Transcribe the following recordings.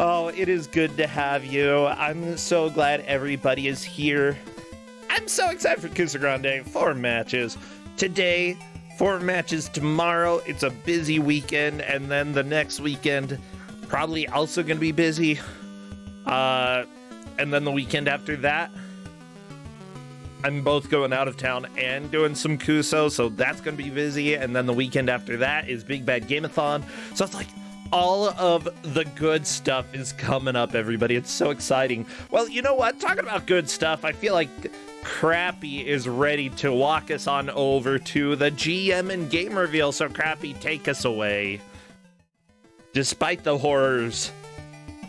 Oh, it is good to have you. I'm so glad everybody is here. I'm so excited for Kusog7ande. 4 matches today, 4 matches tomorrow. It's a busy weekend, and then the next weekend probably also going to be busy. And then the weekend after that, I'm both going out of town and doing some Kuso, so that's going to be busy. And then the weekend after that is Big Bad Gameathon. So it's like all of the good stuff is coming up, everybody. It's so exciting. Well, you know what? Talking about good stuff, I feel like Crappy is ready to walk us on over to the GM and game reveal. So Crappy, take us away. Despite the horrors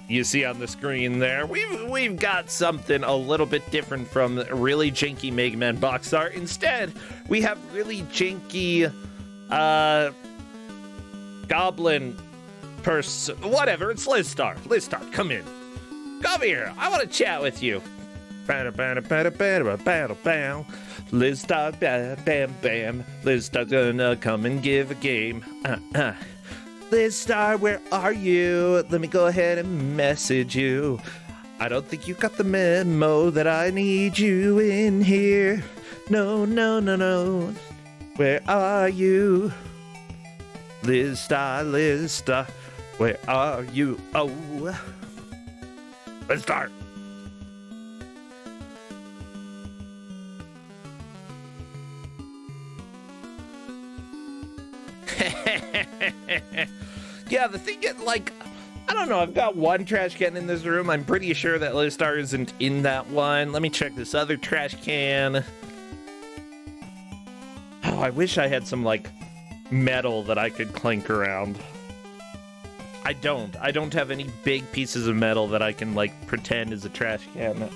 you see on the screen there, we've got something a little bit different from really janky Mega Man box art. Instead, we have really janky goblin person. Whatever, it's Lizstar. Lizstar, come in. Come here. I want to chat with you. Lizstar, bam, bam. Lizstar's gonna come and give a game. Lizstar, where are you? Let me go ahead and message you. I don't think you got the memo that I need you in here. No, no, no, no. Where are you? Lizstar, Lizstar, where are you? Oh. Lizstar. Yeah, the thing is, like, I don't know, I've got one trash can in this room. I'm pretty sure that Lizstar isn't in that one. Let me check this other trash can. Oh, I wish I had some, like, metal that I could clink around. I don't have any big pieces of metal that I can, like, pretend is a trash can.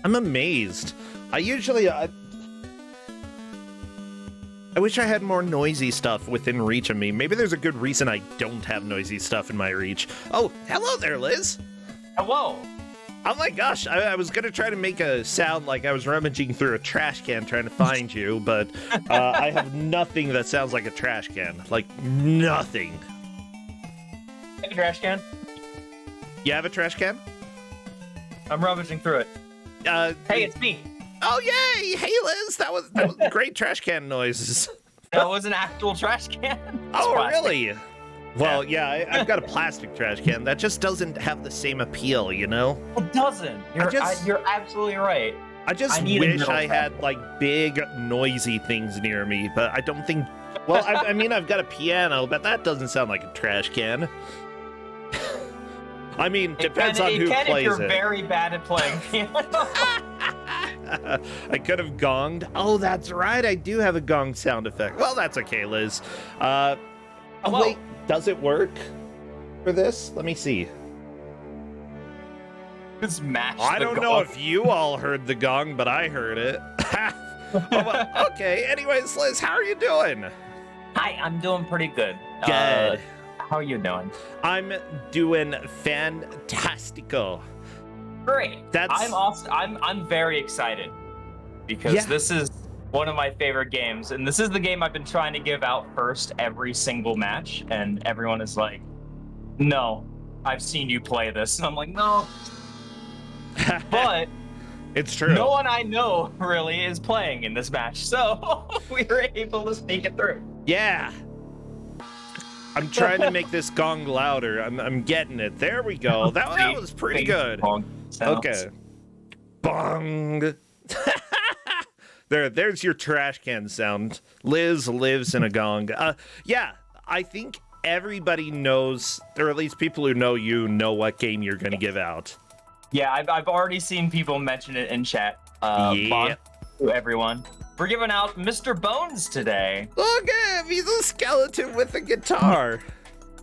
I'm amazed. I wish I had more noisy stuff within reach of me. Maybe there's a good reason I don't have noisy stuff in my reach. Oh, hello there, Liz. Hello. Oh my gosh, I was gonna try to make a sound like I was rummaging through a trash can trying to find you, but I have nothing that sounds like a trash can. Like, nothing. Have a trash can? You have a trash can? I'm rummaging through it. Hey, it's me. Oh, yay! Hey, Liz! That was great trash can noises. That was an actual trash can. Oh, really? Well, yeah, I've got a plastic trash can. That just doesn't have the same appeal, you know? It doesn't. You're absolutely right. I just wish I had, like, big, noisy things near me, but I don't think... Well, I mean, I've got a piano, but that doesn't sound like a trash can. I mean, depends on who plays it. If you're very bad at playing piano. I could have gonged. Oh, that's right. I do have a gong sound effect. Well, that's okay, Liz. Oh, wait. Does it work for this? Let me see. Just match I the don't gong. know if you all heard the gong, but I heard it. Oh, well, okay. Anyways, Liz, how are you doing? Hi, I'm doing pretty good. Good. How are you doing? I'm doing fantastico. Great. I'm very excited because this is one of my favorite games, and this is the game I've been trying to give out first every single match, and everyone is like, "No, I've seen you play this," and I'm like, "No." But it's true. No one I know really is playing in this match, so we were able to sneak it through. Yeah. I'm trying to make this gong louder. I'm getting it. There we go. That was pretty good. Okay. Bong. There's your trash can sound. Liz lives in a gong. Yeah, I think everybody knows, or at least people who know you know what game you're going to give out. Yeah, I've already seen people mention it in chat. Yeah. To everyone. We're giving out Mr. Bones today. Look at him. He's a skeleton with a guitar.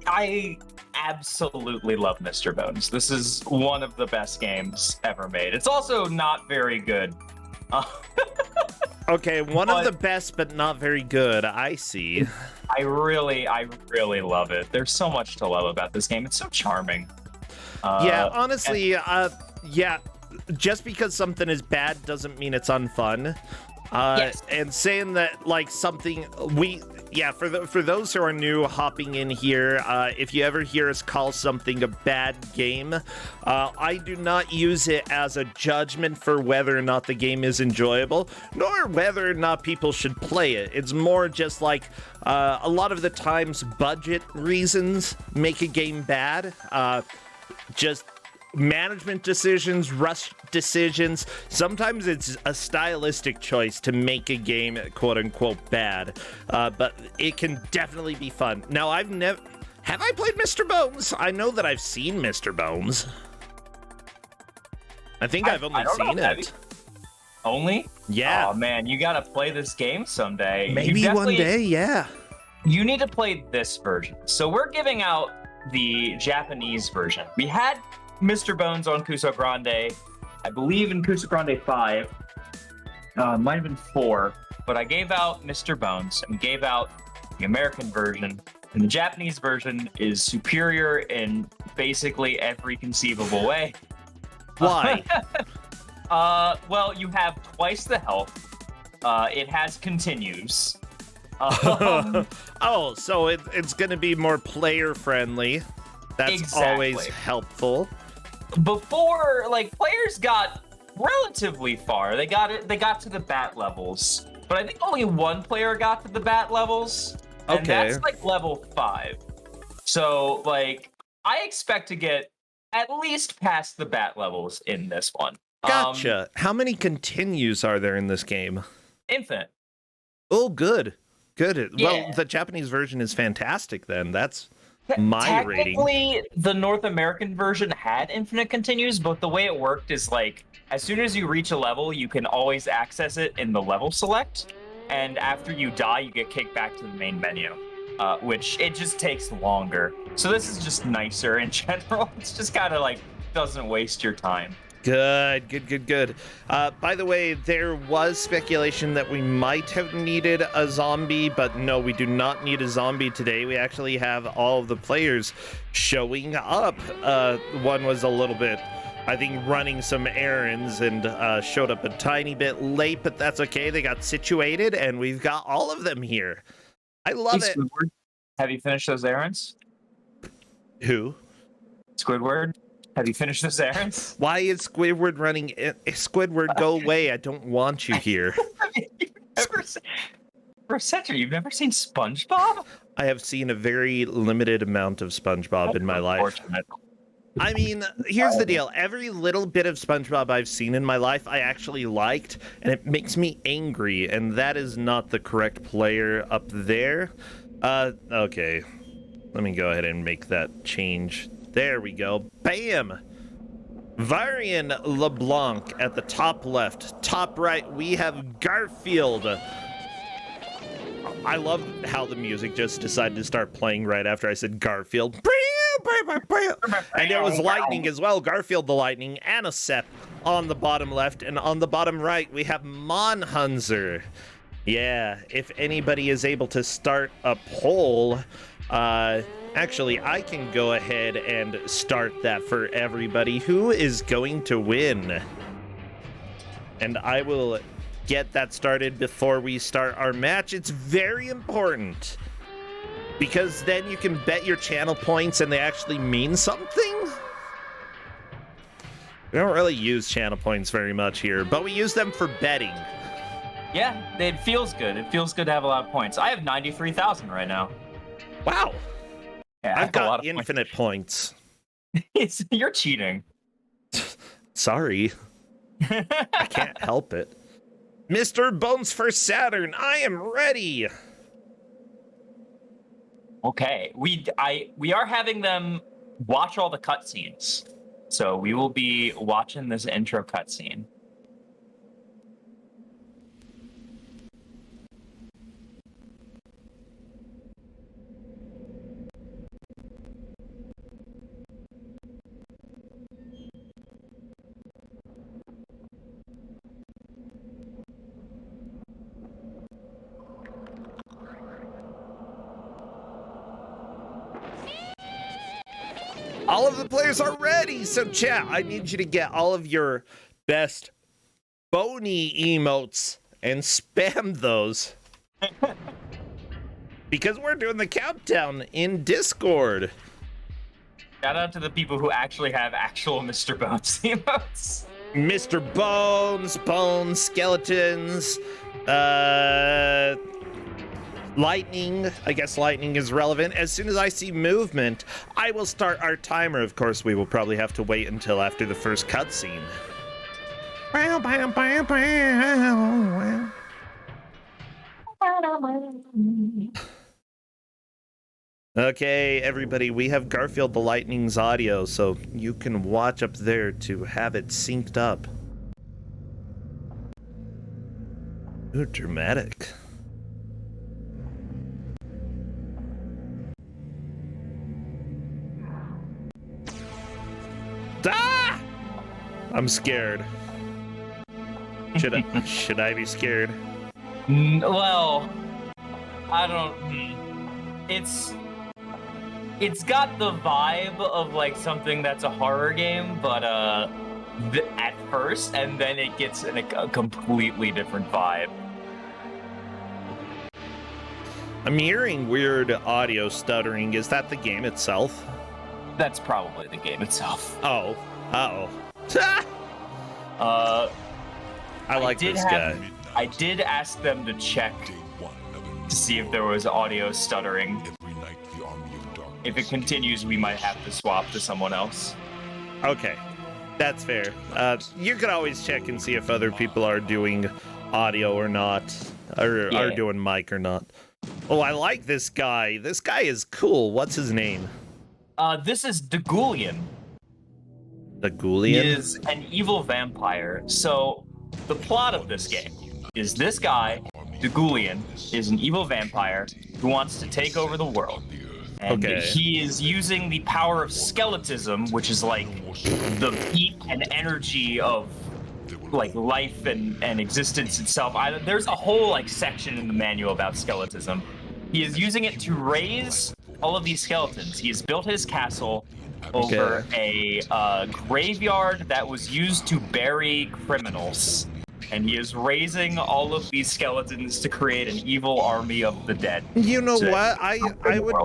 I absolutely love Mr. Bones. This is one of the best games ever made. It's also not very good. Okay, one of the best, but not very good. I see. I really love it. There's so much to love about this game. It's so charming. Yeah, honestly, yeah, just because something is bad doesn't mean it's unfun. Yes. And saying that, like, something yeah, for those who are new hopping in here, if you ever hear us call something a bad game, I do not use it as a judgment for whether or not the game is enjoyable, nor whether or not people should play it. It's more just like a lot of the times budget reasons make a game bad. Just management decisions, rush decisions. Sometimes it's a stylistic choice to make a game quote unquote bad, but it can definitely be fun. Now, have I played Mr. Bones? I know that I've seen Mr. Bones. I think I've only seen it. Only? Yeah. Oh man, you gotta play this game someday. Maybe one day, yeah. You need to play this version. So we're giving out the Japanese version. We had Mr. Bones on Kusog7ande, I believe in Kusog7ande 5, might have been 4, but I gave out Mr. Bones and gave out the American version, and the Japanese version is superior in basically every conceivable way. Why? Well, you have twice the health. It has continues. Oh, so it's going to be more player friendly. That's exactly. Always helpful. Before, like, players got relatively far. They got to the bat levels, but I think only one player got to the bat levels, and that's like level 5. So, like, I expect to get at least past the bat levels in this one. Gotcha. How many continues are there in this game? Infinite. Oh, good. Good. Yeah. Well, the Japanese version is fantastic then. That's my rating. Technically, the North American version had infinite continues, but the way it worked is like, as soon as you reach a level, you can always access it in the level select, and after you die, you get kicked back to the main menu, which it just takes longer. So this is just nicer in general. It's just kind of like, doesn't waste your time. Good. By the way, there was speculation that we might have needed a zombie, but no, we do not need a zombie today. We actually have all of the players showing up. One was a little bit, I think, running some errands and showed up a tiny bit late, but that's okay. They got situated, and we've got all of them here. I love it. Squidward, have you finished those errands? Who? Squidward? Have you finished those errands? Why is Squidward running? Squidward, go away. I don't want you here. Rosetta, you've never seen SpongeBob? I have seen a very limited amount of SpongeBob in my life. I mean, here's the deal. Every little bit of SpongeBob I've seen in my life, I actually liked, and it makes me angry, and that is not the correct player up there. Okay. Let me go ahead and make that change. There we go. Bam! Varian LeBlanc at the top left. Top right, we have Garfield. I love how the music just decided to start playing right after I said Garfield. And it was lightning as well. Garfield the Lightning. Anisep on the bottom left. And on the bottom right, we have Monhunzer. Yeah, if anybody is able to start a poll, actually, I can go ahead and start that for everybody. Who is going to win? And I will get that started before we start our match. It's very important, because then you can bet your channel points and they actually mean something. We don't really use channel points very much here, but we use them for betting. Yeah, it feels good. It feels good to have a lot of points. I have 93,000 right now. Wow. Yeah, I've got infinite points. You're cheating. Sorry. I can't help it. Mr. Bones for Saturn, I am ready. Okay, we are having them watch all the cutscenes. So we will be watching this intro cutscene. All of the players are ready, so chat, I need you to get all of your best bony emotes and spam those. Because we're doing the countdown in Discord. Shout out to the people who actually have actual Mr. Bones emotes. Mr. Bones, Bones, Skeletons, lightning. I guess lightning is relevant. As soon as I see movement, I will start our timer. Of course, we will probably have to wait until after the first cutscene. Okay, everybody, we have Garfield the Lightning's audio, so you can watch up there to have it synced up. Ooh, dramatic. Ah! I'm scared. Should I be scared? Well, I don't. It's got the vibe of like something that's a horror game, but at first, and then it gets in a completely different vibe. I'm hearing weird audio stuttering. Is that the game itself? That's probably the game itself. Oh. Uh-oh. I like this guy. I did ask them to check to see if there was audio stuttering. If it continues, we might have to swap to someone else. Okay, that's fair. You can always check and see if other people are doing audio or not, or are doing mic or not. Oh, I like this guy. This guy is cool. What's his name? This is Dagulian. Dagulian? He is an evil vampire. So, the plot of this game is this guy, Dagulian, is an evil vampire who wants to take over the world. And he is using the power of skeletism, which is like the heat and energy of like life and existence itself. There's a whole like section in the manual about skeletism. He is using it to raise all of these skeletons. He has built his castle over a graveyard that was used to bury criminals. And he is raising all of these skeletons to create an evil army of the dead. You know what? I would...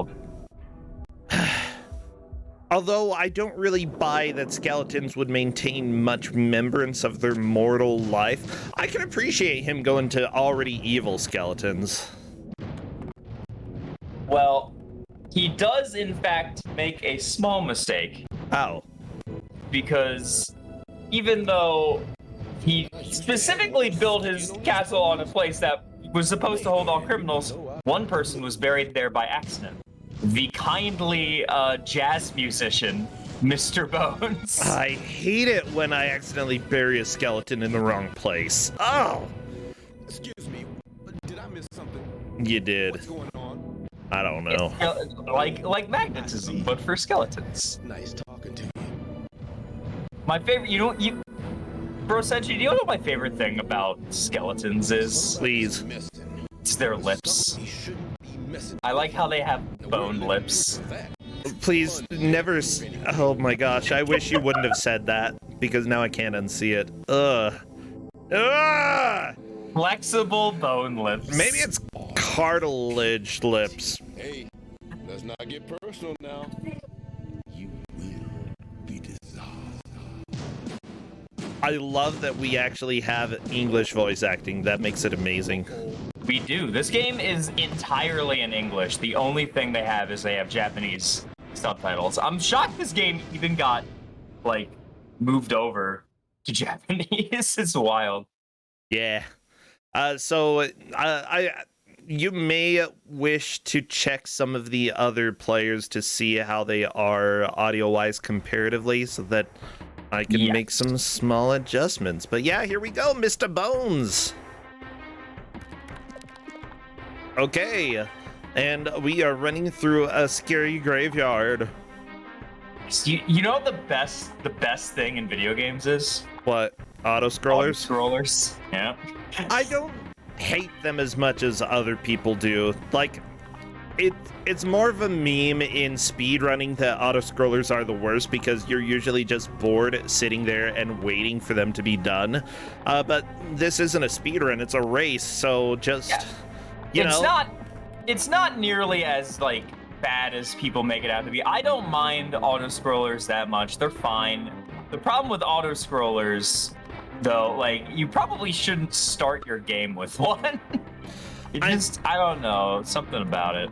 Although I don't really buy that skeletons would maintain much remembrance of their mortal life, I can appreciate him going to already evil skeletons. Well, he does in fact make a small mistake. Oh. Because even though he specifically built his castle on a place that was supposed to hold all criminals, one person was buried there by accident. The kindly jazz musician, Mr. Bones. I hate it when I accidentally bury a skeleton in the wrong place. Oh! Excuse me, did I miss something? You did. What's going on? I don't know. Like magnetism, but for skeletons. Nice talking to you. My favorite, Bro Senshi, do you know what my favorite thing about skeletons is? Please. It's their lips. I like how they have bone lips. Please, never... Oh my gosh, I wish you wouldn't have said that, because now I can't unsee it. Ugh. Ugh! Flexible bone lips. Maybe it's cartilage lips. Hey, let's not get personal now. You will be dissolved. I love that we actually have English voice acting. That makes it amazing. We do. This game is entirely in English. The only thing they have is they have Japanese subtitles. I'm shocked this game even got, like, moved over to Japanese. It's wild. Yeah. You may wish to check some of the other players to see how they are audio-wise comparatively so that I can make some small adjustments. But yeah, here we go, Mr. Bones. Okay, and we are running through a scary graveyard. You know what the best thing in video games is? What? Auto-scrollers? Auto-scrollers, yeah. I don't hate them as much as other people do. Like, it's more of a meme in speedrunning that auto-scrollers are the worst because you're usually just bored sitting there and waiting for them to be done. But this isn't a speedrun, it's a race, so just... It's not it's not nearly as like bad as people make it out to be. I don't mind auto-scrollers that much. They're fine. The problem with auto-scrollers, though, like, you probably shouldn't start your game with one. I don't know, something about it.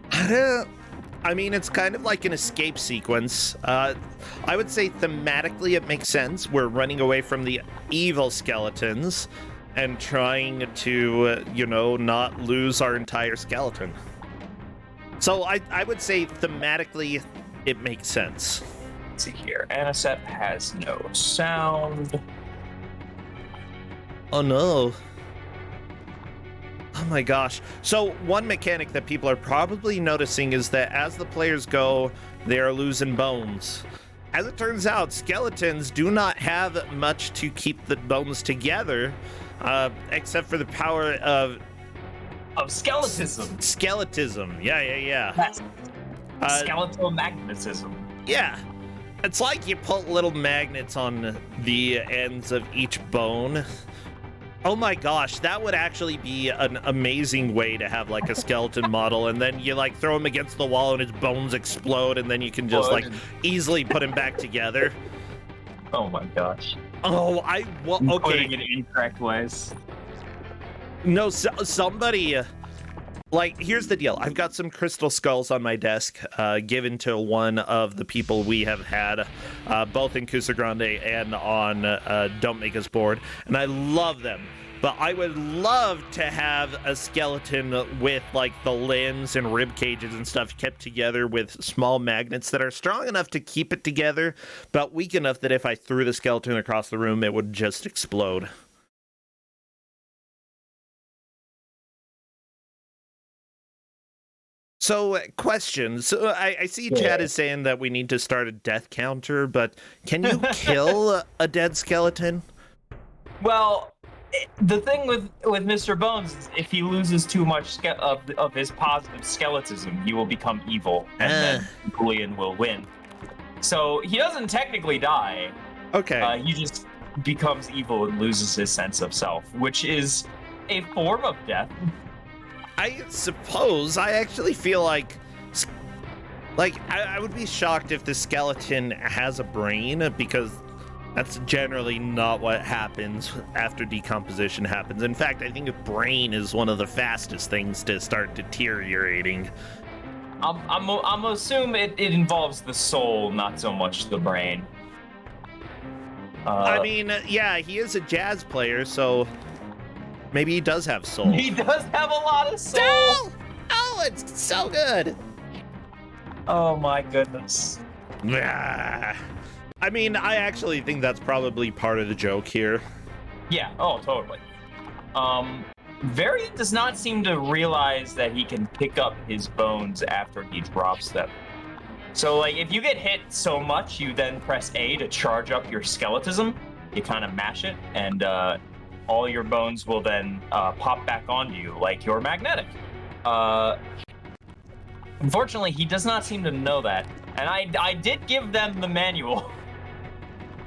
I mean, it's kind of like an escape sequence. I would say thematically it makes sense. We're running away from the evil skeletons and trying to, not lose our entire skeleton. So I would say thematically it makes sense. Let's see here. Anisep has no sound. Oh no. Oh my gosh. So one mechanic that people are probably noticing is that as the players go, they are losing bones. As it turns out, skeletons do not have much to keep the bones together, except for the power of skeletism. Skeletism. Yeah. That's skeletal magnetism. Yeah. It's like you put little magnets on the ends of each bone. Oh my gosh, that would actually be an amazing way to have like a skeleton model, and then you like throw him against the wall and his bones explode, and then you can just like easily put him back together. Oh my gosh. Oh, okay. Putting it in incorrect ways. No, somebody. Like, here's the deal. I've got some crystal skulls on my desk, given to one of the people we have had, both in Kusog7ande and on Don't Make Us Bored, and I love them. But I would love to have a skeleton with, like, the limbs and rib cages and stuff kept together with small magnets that are strong enough to keep it together, but weak enough that if I threw the skeleton across the room, it would just explode. So, questions. So I see Chad is saying that we need to start a death counter, but can you kill a dead skeleton? Well, the thing with Mr. Bones is if he loses too much of his positive skeletism, he will become evil, and then Julian will win. So he doesn't technically die. Okay. He just becomes evil and loses his sense of self, which is a form of death. I suppose. I actually feel like I would be shocked if the skeleton has a brain, because that's generally not what happens after decomposition happens. In fact, I think a brain is one of the fastest things to start deteriorating. I'm assume it involves the soul, not so much the brain. I mean, yeah, he is a jazz player, so maybe he does have soul. He does have a lot of soul. Oh, it's so good. Oh my goodness. I mean, I actually think that's probably part of the joke here. Yeah, oh, totally. Variant does not seem to realize that he can pick up his bones after he drops them. So, like, if you get hit so much, you then press A to charge up your skeletism. You kind of mash it, and all your bones will then pop back onto you like you're magnetic. Unfortunately, he does not seem to know that. And I did give them the manual.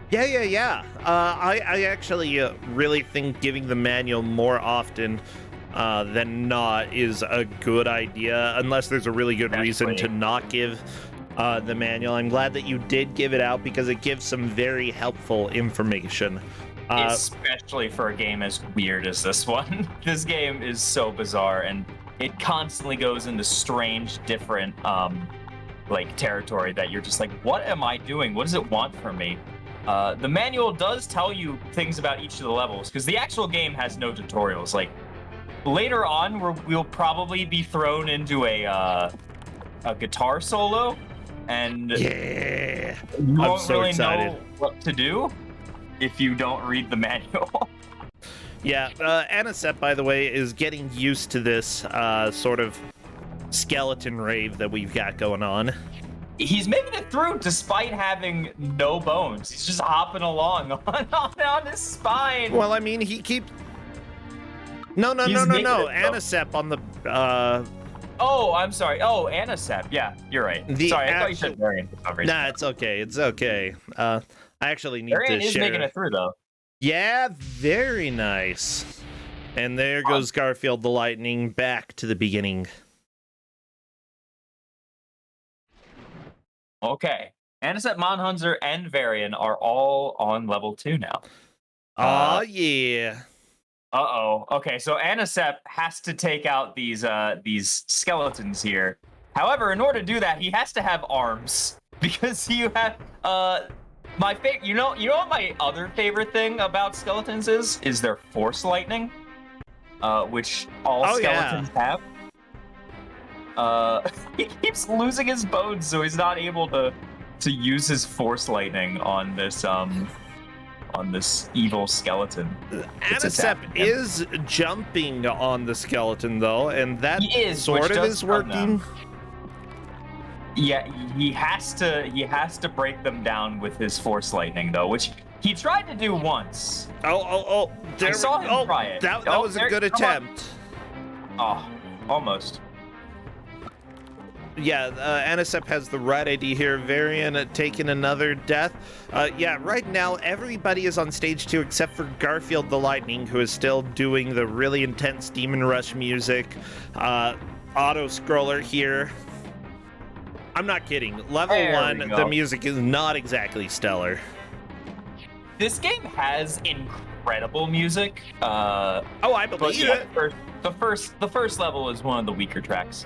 Yeah. I actually really think giving the manual more often than not is a good idea, unless there's a really good reason to not give the manual. I'm glad that you did give it out, because it gives some very helpful information. Especially for a game as weird as this one. This game is so bizarre, and it constantly goes into strange, different, territory that you're just like, what am I doing? What does it want from me? The manual does tell you things about each of the levels, because the actual game has no tutorials. Like, later on, we'll probably be thrown into a guitar solo, and yeah, you won't so really excited. know what to do if you don't read the manual. Yeah, Anisep, by the way, is getting used to this sort of skeleton rave that we've got going on. He's making it through despite having no bones. He's just hopping along on his spine. Well, I mean, he keeps... No. Anisep on the... Oh, I'm sorry. Oh, Anisep. Yeah, you're right. Sorry, I thought you said Variant for some reason. Nah, it's okay. I actually need Variant to is share... making it through, though. Yeah, very nice. And there goes Garfield the Lightning back to the beginning. Okay. Anisette, Monhunzer, and Varian are all on level 2 now. Oh, yeah. Uh-oh. Okay, so Anisep has to take out these skeletons here. However, in order to do that, he has to have arms. Because you have my favorite you know what my other favorite thing about skeletons is their force lightning. Which all skeletons have. He keeps losing his bones, so he's not able to use his force lightning on this evil skeleton. Anisep is jumping on the skeleton though, and that sort of is working. Yeah, he has to break them down with his force lightning though, which he tried to do once. Oh! I saw him try it. That was a good attempt. Oh, almost. Yeah, Anisep has the right idea here. Varian taking another death. Yeah, right now everybody is on stage 2 except for Garfield the Lightning, who is still doing the really intense Demon Rush music. Auto-scroller here. I'm not kidding. Level 1, the music is not exactly stellar. This game has incredible music. I believe it. The first level is one of the weaker tracks.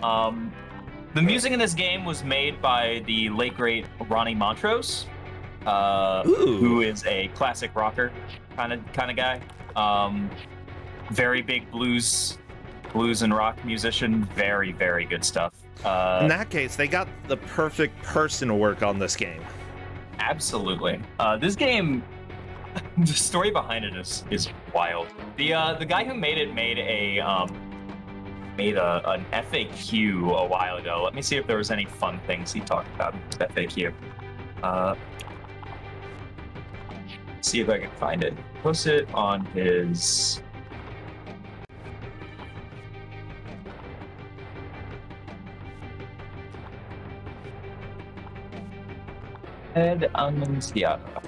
The music in this game was made by the late great Ronnie Montrose, who is a classic rocker kind of guy. Very big blues and rock musician. Very, very good stuff. In that case, they got the perfect person to work on this game. Absolutely. This game, the story behind it is wild. The guy who made it made an FAQ a while ago. Let me see if there was any fun things he talked about in his FAQ. See if I can find it. Post it on his. Ed Annunciata.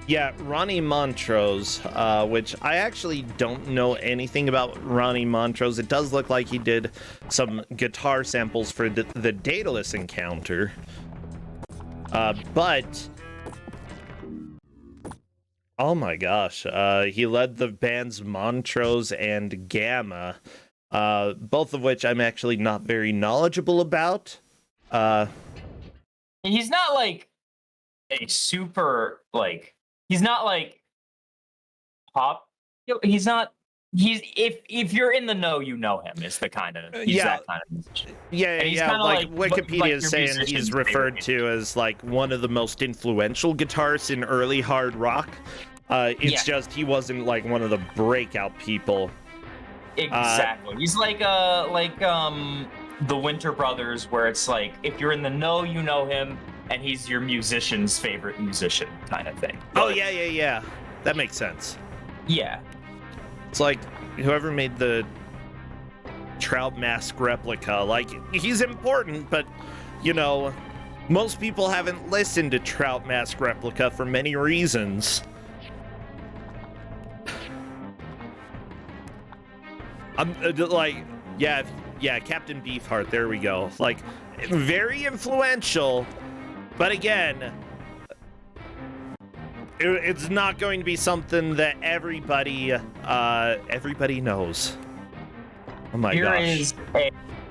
Yeah, Ronnie Montrose, which I actually don't know anything about Ronnie Montrose. It does look like he did some guitar samples for the Daedalus encounter. But oh my gosh, he led the bands Montrose and Gamma, both of which I'm actually not very knowledgeable about. He's not like a super he's not like pop. He's not. He's if you're in the know, you know him. Is the kind of that kind of musician. Yeah. Like Wikipedia is saying he's referred to as like one of the most influential guitarists in early hard rock. It's just he wasn't like one of the breakout people. Exactly. He's like the Winter Brothers, where it's like if you're in the know, you know him, and he's your musician's favorite musician kind of thing. But, yeah. That makes sense. Yeah. It's like whoever made the Trout Mask replica, like he's important, but you know, most people haven't listened to Trout Mask replica for many reasons. I'm Captain Beefheart, there we go. Like, very influential, but again, it's not going to be something that everybody knows. Oh my gosh. Here is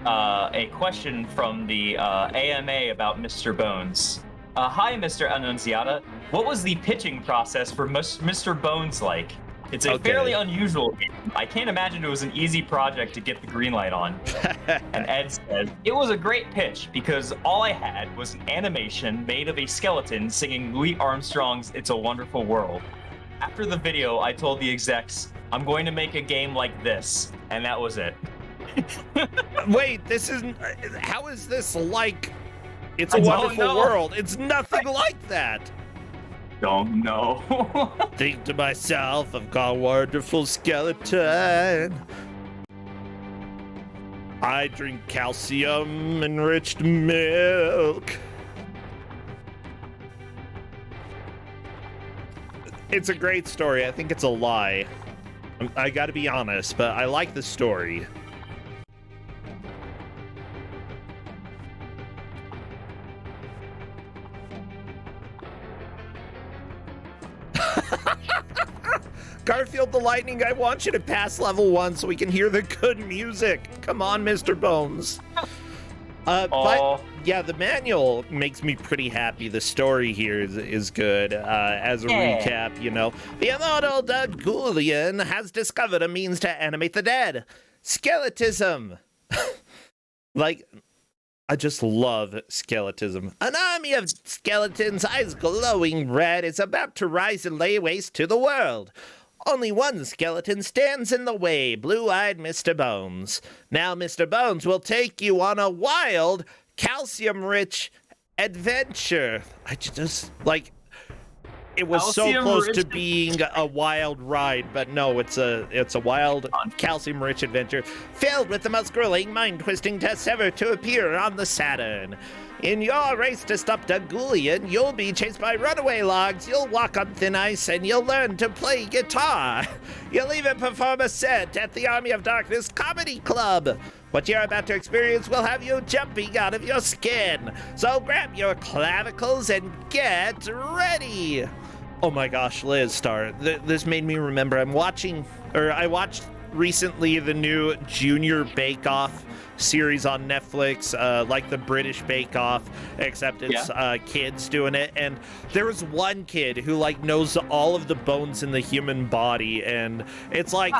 a question from the AMA about Mr. Bones. Hi, Mr. Annunziata. What was the pitching process for Mr. Bones like? It's a fairly unusual game. I can't imagine it was an easy project to get the green light on. And Ed says, it was a great pitch because all I had was an animation made of a skeleton singing Louis Armstrong's It's a Wonderful World. After the video, I told the execs, I'm going to make a game like this. And that was it. Wait, this isn't... How is this like It's a Wonderful World? It's nothing like that. Don't know. Think to myself, I've got a wonderful skeleton. I drink calcium enriched milk. It's a great story. I think it's a lie. I gotta be honest, but I like the story. Garfield the Lightning, I want you to pass level 1 so we can hear the good music. Come on, Mr. Bones. But yeah, the manual makes me pretty happy. The story here is good. As a recap, you know, the immortal Dagulian has discovered a means to animate the dead. Skeletism. Like, I just love skeletism. An army of skeletons, eyes glowing red, is about to rise and lay waste to the world. Only one skeleton stands in the way, blue-eyed Mr. Bones. Now Mr. Bones will take you on a wild, calcium-rich adventure. I just, like, it was so close to being a wild ride, but no, it's a wild, calcium-rich adventure filled with the most grueling, mind-twisting tests ever to appear on the Saturn. In your race to stop Dagulian, you'll be chased by runaway logs, you'll walk on thin ice, and you'll learn to play guitar. You'll even perform a set at the Army of Darkness Comedy Club. What you're about to experience will have you jumping out of your skin. So grab your clavicles and get ready. Oh my gosh, Liz, this made me remember I watched recently the new Junior Bake Off series on Netflix, like the British Bake Off, except it's kids doing it. And there was one kid who like knows all of the bones in the human body, and it's like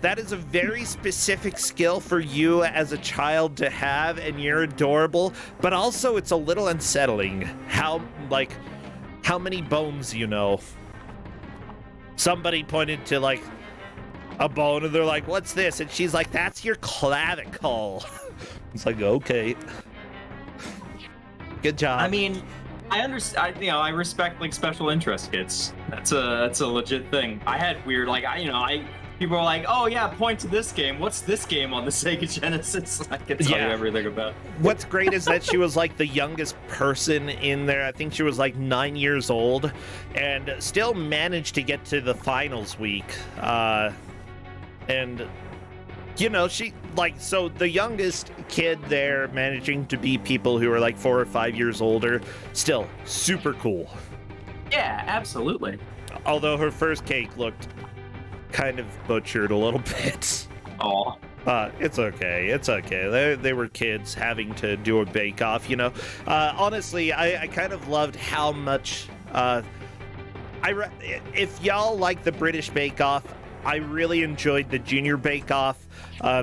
that is a very specific skill for you as a child to have, and you're adorable, but also it's a little unsettling how many bones you know. Somebody pointed to like a bone and they're like, what's this? And she's like, that's your clavicle. It's like, okay. Good job. I mean, I understand, I respect like special interest kids. That's a legit thing. I had weird, people are like, oh yeah, point to this game. What's this game on the Sega Genesis? I can tell you everything about it. What's great is that she was like the youngest person in there. I think she was like 9 years old and still managed to get to the finals week. And, you know, so the youngest kid there managing to beat people who are like 4 or 5 years older, still super cool. Yeah, absolutely. Although her first cake looked kind of butchered a little bit. Oh. It's okay. It's okay. They were kids having to do a bake-off, you know. Honestly, I kind of loved how much... if y'all like the British Bake-Off, I really enjoyed the Junior Bake-Off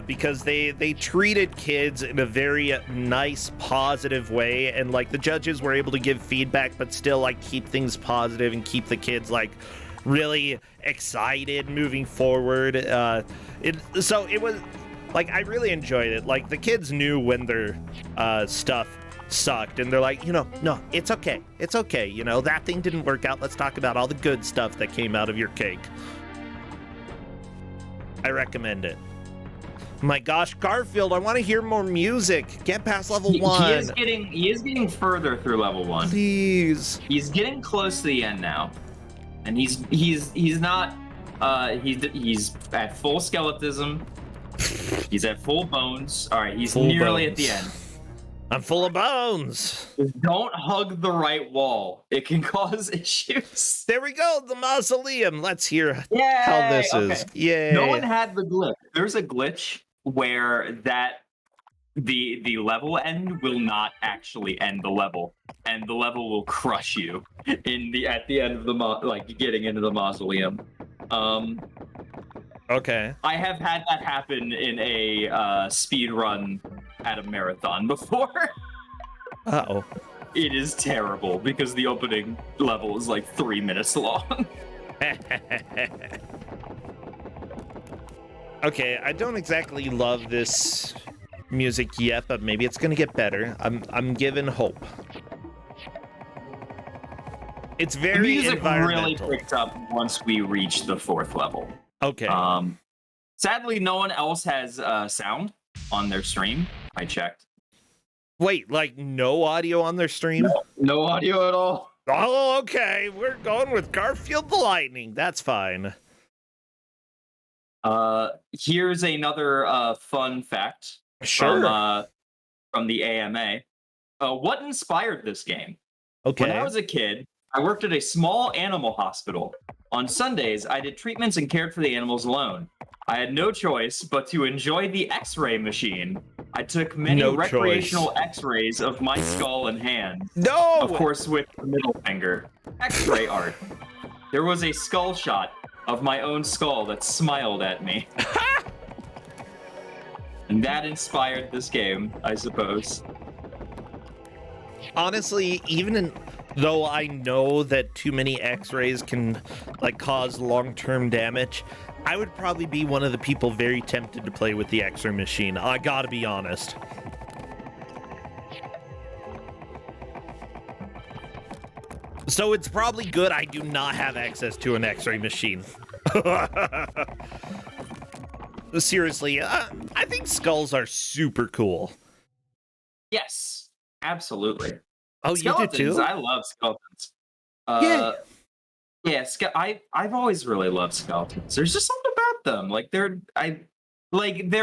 because they treated kids in a very nice, positive way, and like the judges were able to give feedback but still like keep things positive and keep the kids like really excited moving forward. So it was like, I really enjoyed it. Like the kids knew when their stuff sucked and they're like, no, it's okay, you know, that thing didn't work out, let's talk about all the good stuff that came out of your cake. I recommend it. My gosh, Garfield, I want to hear more music. Get past level 1. He is getting further through level 1. Please. He's getting close to the end now. And he's not he's at full skeletism. He's at full bones. All right, he's full nearly bones. At the end. I'm full of bones. Don't hug the right wall. It can cause issues. There we go, the Mausoleum. Let's hear how this is. Yay. No one had the glitch. There's a glitch where the level end will not actually end the level, and the level will crush you at the end of the getting into the Mausoleum. Okay. I have had that happen in a speed run at a marathon before. Uh-oh. It is terrible because the opening level is like 3 minutes long. Okay, I don't exactly love this music yet, but maybe it's gonna get better. I'm given hope. It's very the music environmental. really picked up once we reached the 4th level. Okay. Sadly, no one else has sound on their stream. I checked. Wait, like no audio on their stream? No audio at all. Oh, okay. We're going with Garfield the Lightning. That's fine. Here's another fun fact Sure. from the AMA. What inspired this game? When I Okay. was a kid, I worked at a small animal hospital. On Sundays, I did treatments and cared for the animals alone. I had no choice but to enjoy the X-ray machine. I took many No choice. recreational X-rays of my skull and hands. Of No! course, with the middle finger. X-ray art. There was a skull shot of my own skull that smiled at me. And that inspired this game, I suppose. Honestly, though I know that too many X-rays can like cause long-term damage, I would probably be one of the people very tempted to play with the X-ray machine. I gotta be honest. So it's probably good I do not have access to an X-ray machine. Seriously, I think skulls are super cool. Yes, absolutely. Oh, Skeletons, you do too? I love skeletons. Yeah. Yeah, I've always really loved skeletons. There's just something about them. Like they're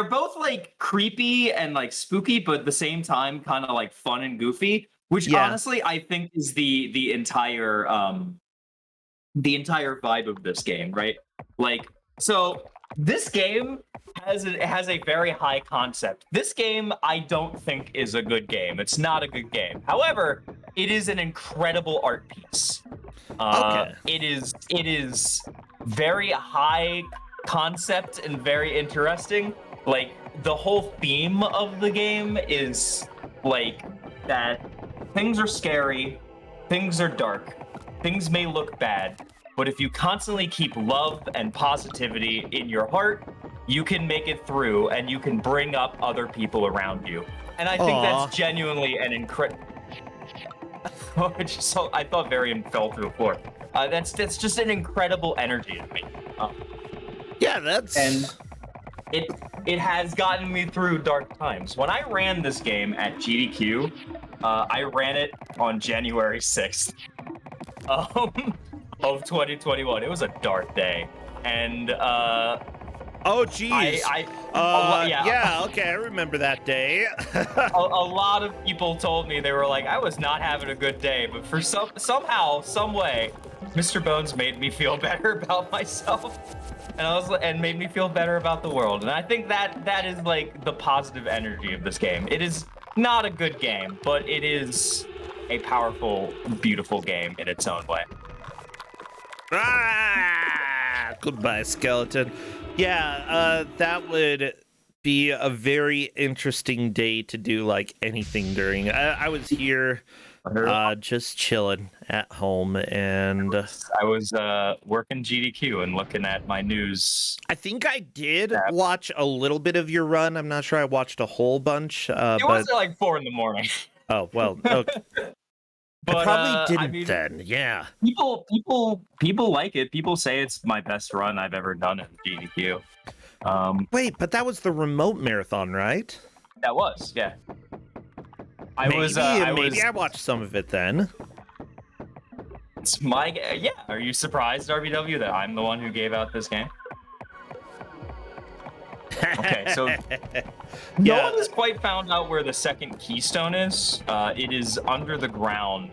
both like creepy and like spooky, but at the same time kind of like fun and goofy, which Yeah. honestly I think is the entire vibe of this game, right? Like, so this game has a very high concept. This game I don't think is a good game. It's not a good game. However, it is an incredible art piece. Okay. It is very high concept and very interesting. Like the whole theme of the game is like that things are scary, things are dark, things may look bad, but if you constantly keep love and positivity in your heart, you can make it through and you can bring up other people around you. And I think that's genuinely an incredible. So I thought Varian fell to the floor. That's just an incredible energy to me. Yeah, that's and it has gotten me through dark times. When I ran this game at GDQ, I ran it on January 6th of 2021. It was a dark day, and oh geez. Yeah, okay, I remember that day. a lot of people told me, they were like, I was not having a good day, but for somehow, some way, Mr. Bones made me feel better about myself, and made me feel better about the world. And I think that is like the positive energy of this game. It is not a good game, but it is a powerful, beautiful game in its own way. Goodbye, skeleton. Yeah, that would be a very interesting day to do like anything during. I was here just chilling at home, and I was working GDQ and looking at my news. I think I did watch a little bit of your run. I'm not sure I watched a whole bunch. It was at like 4 a.m. Oh, well, okay. But, I probably didn't then, yeah. People like it. People say it's my best run I've ever done in GDQ. Wait, but that was the remote marathon, right? That was, yeah. Maybe I watched some of it then. It's yeah. Are you surprised, RBW, that I'm the one who gave out this game? Okay, so no one has quite found out where the second keystone is. It is under the ground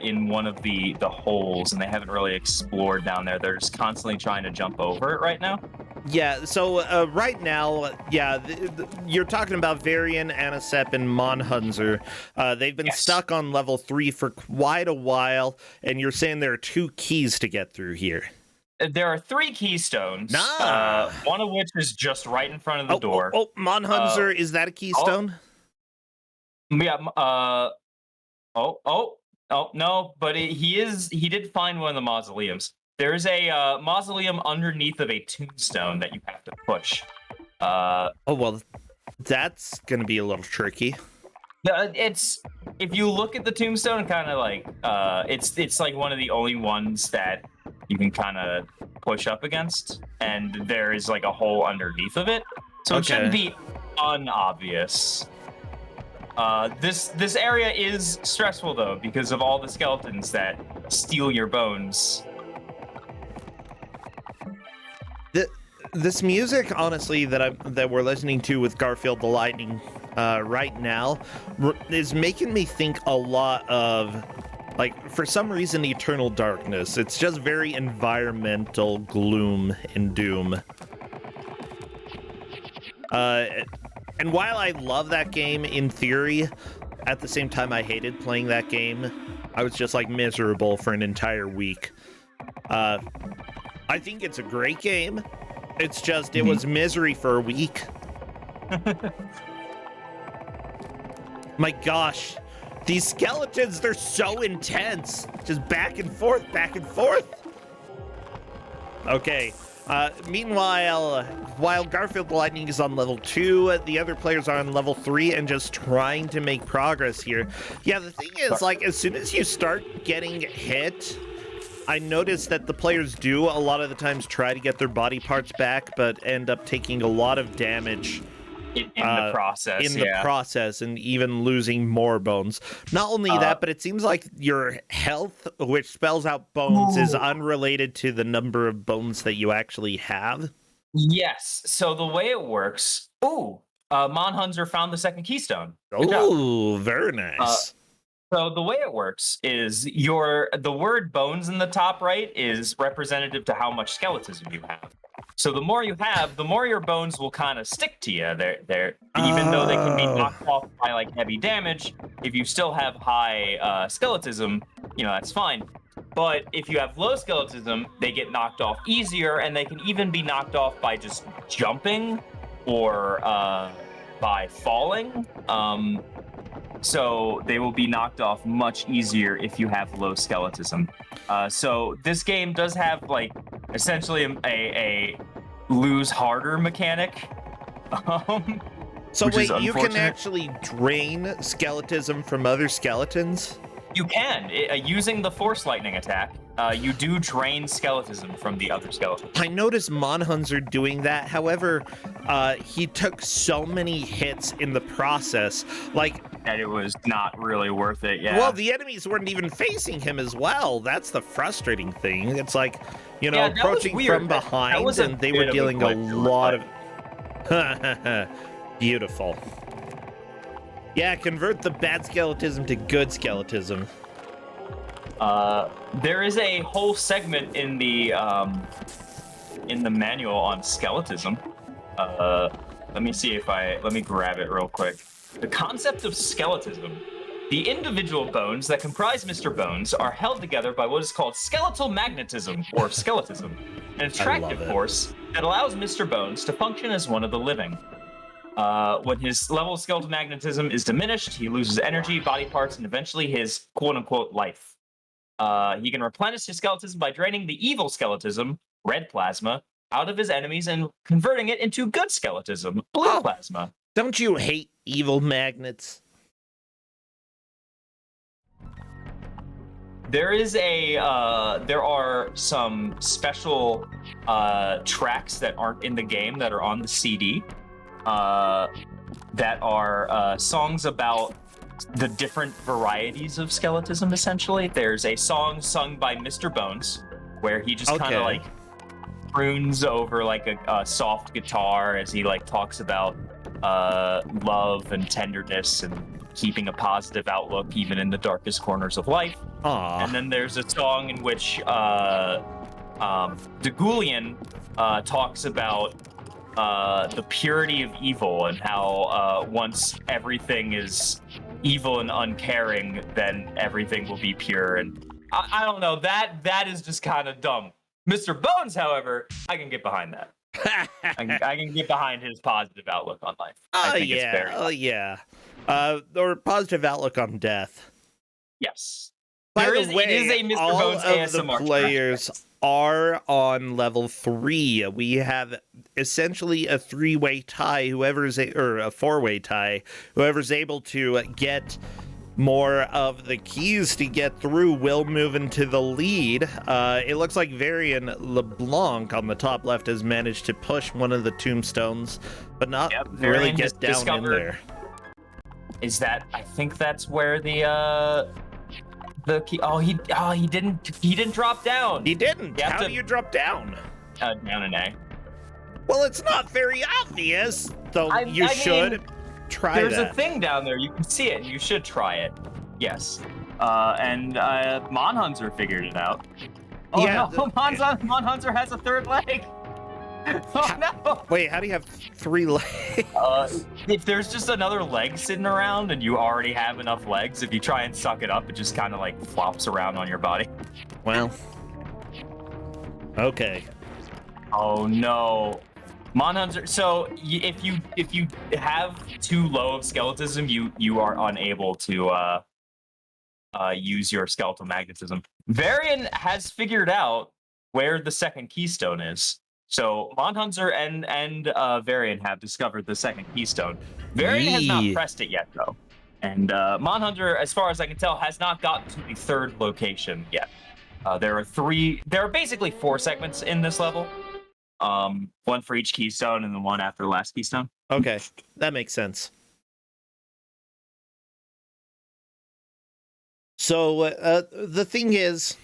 in one of the holes, and they haven't really explored down there. They're just constantly trying to jump over it right now. Yeah, so right now, yeah, you're talking about Varian, Anisep, and Monhunzer. They've been stuck on level 3 for quite a while, and you're saying there are 2 keys to get through here. There are 3 keystones, one of which is just right in front of the door. Oh, Monhunzer, is that a keystone? Yeah. No, but he did find one of the mausoleums. There's a mausoleum underneath of a tombstone that you have to push. Oh, well, that's going to be a little tricky. It's, if you look at the tombstone, kind of like, it's like one of the only ones that you can kind of push up against, and there is like a hole underneath of it, so it shouldn't be unobvious. This area is stressful though, because of all the skeletons that steal your bones. This music, honestly, that we're listening to with Garfield the Lightning right now is making me think a lot of, like, for some reason, Eternal Darkness. It's just very environmental gloom and doom. And while I love that game in theory, at the same time I hated playing that game. I was just like miserable for an entire week. I think it's a great game. It's just, it was misery for a week. My gosh, these skeletons, they're so intense. Just back and forth, back and forth. Okay. Meanwhile, while Garfield the Lightning is on level 2, the other players are on level 3 and just trying to make progress here. Yeah, the thing is, like, as soon as you start getting hit, I noticed that the players do a lot of the times try to get their body parts back, but end up taking a lot of damage in the process. In the process, and even losing more bones. Not only that, but it seems like your health, which spells out bones, is unrelated to the number of bones that you actually have. Yes. So the way it works. Monhunter found the second keystone. Oh, very nice. So the way it works is the word bones in the top right is representative to how much skeletism you have. So the more you have, the more your bones will kind of stick to you. They're even though they can be knocked off by like heavy damage, if you still have high skeletism, that's fine. But if you have low skeletism, they get knocked off easier, and they can even be knocked off by just jumping or by falling. So they will be knocked off much easier if you have low skeletism. So this game does have like essentially a lose harder mechanic. So wait, you can actually drain skeletism from other skeletons? You can. Using the Force Lightning attack, you do drain skeletism from the other skeletons. I noticed Monhunter doing that. However, he took so many hits in the process, that it was not really worth it. Yeah. Well, the enemies weren't even facing him as well. That's the frustrating thing. It's like, approaching from behind, and they were dealing a lot of. Beautiful. Yeah, convert the bad skeletism to good skeletism. There is a whole segment in the manual on skeletism. Let me grab it real quick. The concept of skeletism. The individual bones that comprise Mr. Bones are held together by what is called skeletal magnetism, or skeletism, an attractive force that allows Mr. Bones to function as one of the living. When his level of skeletal magnetism is diminished, he loses energy, body parts, and eventually his quote-unquote life. He can replenish his skeletism by draining the evil skeletism, red plasma, out of his enemies and converting it into good skeletism, blue plasma. Don't you hate evil magnets? There are some special tracks that aren't in the game that are on the CD. That are songs about the different varieties of skeletism, essentially. There's a song sung by Mr. Bones, where he just kind of like croons over like a soft guitar as he like talks about love and tenderness and keeping a positive outlook even in the darkest corners of life. Aww. And then there's a song in which Degulian talks about the purity of evil and how once everything is evil and uncaring, then everything will be pure. And I don't know, that is just kind of dumb. Mr. Bones, however, I can get behind that. I can get behind his positive outlook on life. Or positive outlook on death. Yes. By the way, it is a Mr. all Bones of ASMR the players are on level 3. We have essentially a 3-way tie. Or a 4-way tie. Whoever's able to get more of the keys to get through will move into the lead. It looks like Varian LeBlanc on the top left has managed to push one of the tombstones, but not really get down in there. I think that's where the key. He didn't drop down. He didn't. How do you drop down? Down an A. Well, it's not very obvious, though. You should try there's that. A thing down there. You can see it. And you should try it. Yes. And Monhunter figured it out. Oh yeah, no, Monhunter has a third leg. Oh no. Wait, how do you have 3 legs? If there's just another leg sitting around and you already have enough legs, if you try and suck it up, it just kind of like flops around on your body. Well. Okay. Oh no. Monhunter. So if you have too low of skeletism, you are unable to use your skeletal magnetism. Varian has figured out where the second keystone is. So Monhunter and Varian have discovered the second keystone. Varian has not pressed it yet, though. And Monhunter, as far as I can tell, has not gotten to the third location yet. There are basically 4 segments in this level. One for each keystone and then one after the last keystone. Okay, that makes sense. So the thing is,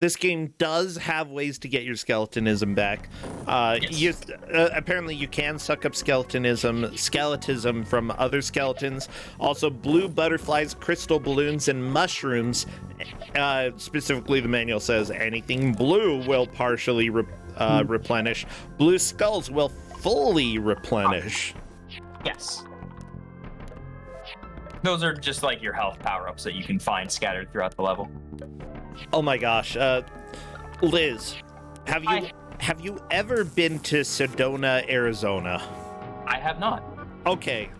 this game does have ways to get your skeletonism back. Yes. Apparently you can suck up skeletism from other skeletons. Also, blue butterflies, crystal balloons, and mushrooms. Specifically, the manual says anything blue will partially replenish. Blue skulls will fully replenish. Yes. Those are just like your health power-ups that you can find scattered throughout the level. Oh my gosh, Liz, have you ever been to Sedona, Arizona? I have not. Okay,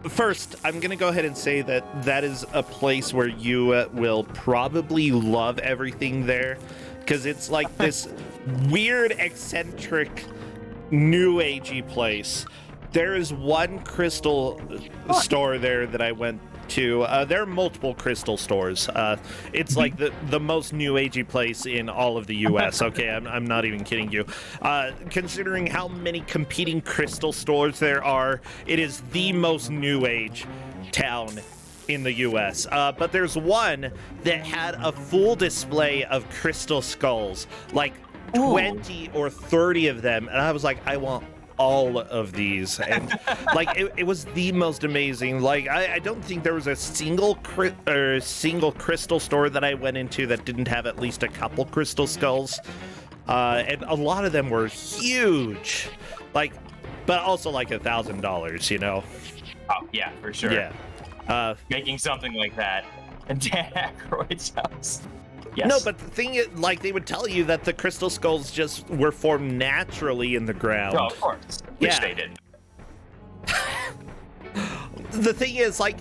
first, I'm gonna go ahead and say that is a place where you will probably love everything there, because it's like this weird, eccentric, new agey place. There is one crystal store there that I went to. There are multiple crystal stores. It's like the most new agey place in all of the US. Okay, I'm not even kidding you. Considering how many competing crystal stores there are, it is the most new age town in the US. But there's one that had a full display of crystal skulls, like 20 or 30 of them, and I was like, I want all of these. And like it was the most amazing. Like I don't think there was a single crystal store that I went into that didn't have at least a couple crystal skulls, and a lot of them were huge, like, but also like $1,000, you know. Oh yeah, for sure. Yeah. Making something like that in Dan Aykroyd's house. Yes. No, but the thing is, like, they would tell you that the crystal skulls just were formed naturally in the ground. Oh, of course. Which they didn't. The thing is, like,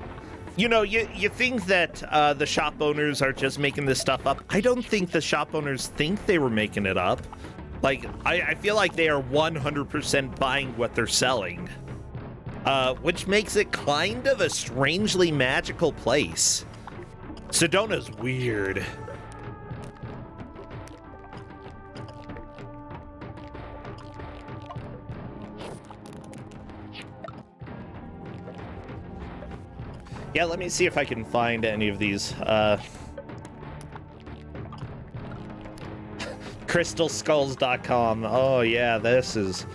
you know, you think that the shop owners are just making this stuff up. I don't think the shop owners think they were making it up. Like, I feel like they are 100% buying what they're selling. Which makes it kind of a strangely magical place. Sedona's weird. Yeah, let me see if I can find any of these. Crystalskulls.com. Oh yeah, this is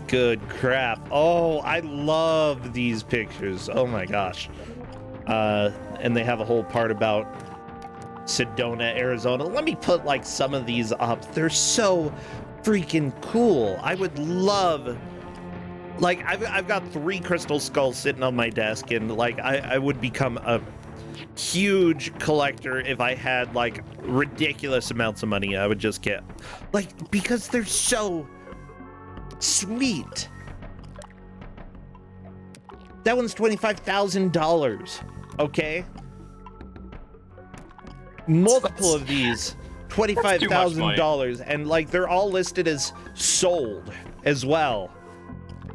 good crap. Oh, I love these pictures. Oh my gosh. And they have a whole part about Sedona, Arizona. Let me put like some of these up. They're so freaking cool. I would love, like, I've got 3 crystal skulls sitting on my desk, and like I would become a huge collector if I had like ridiculous amounts of money. I would just get, like, because they're so sweet. That one's $25,000. Okay, multiple of these, $25,000, and like they're all listed as sold as well.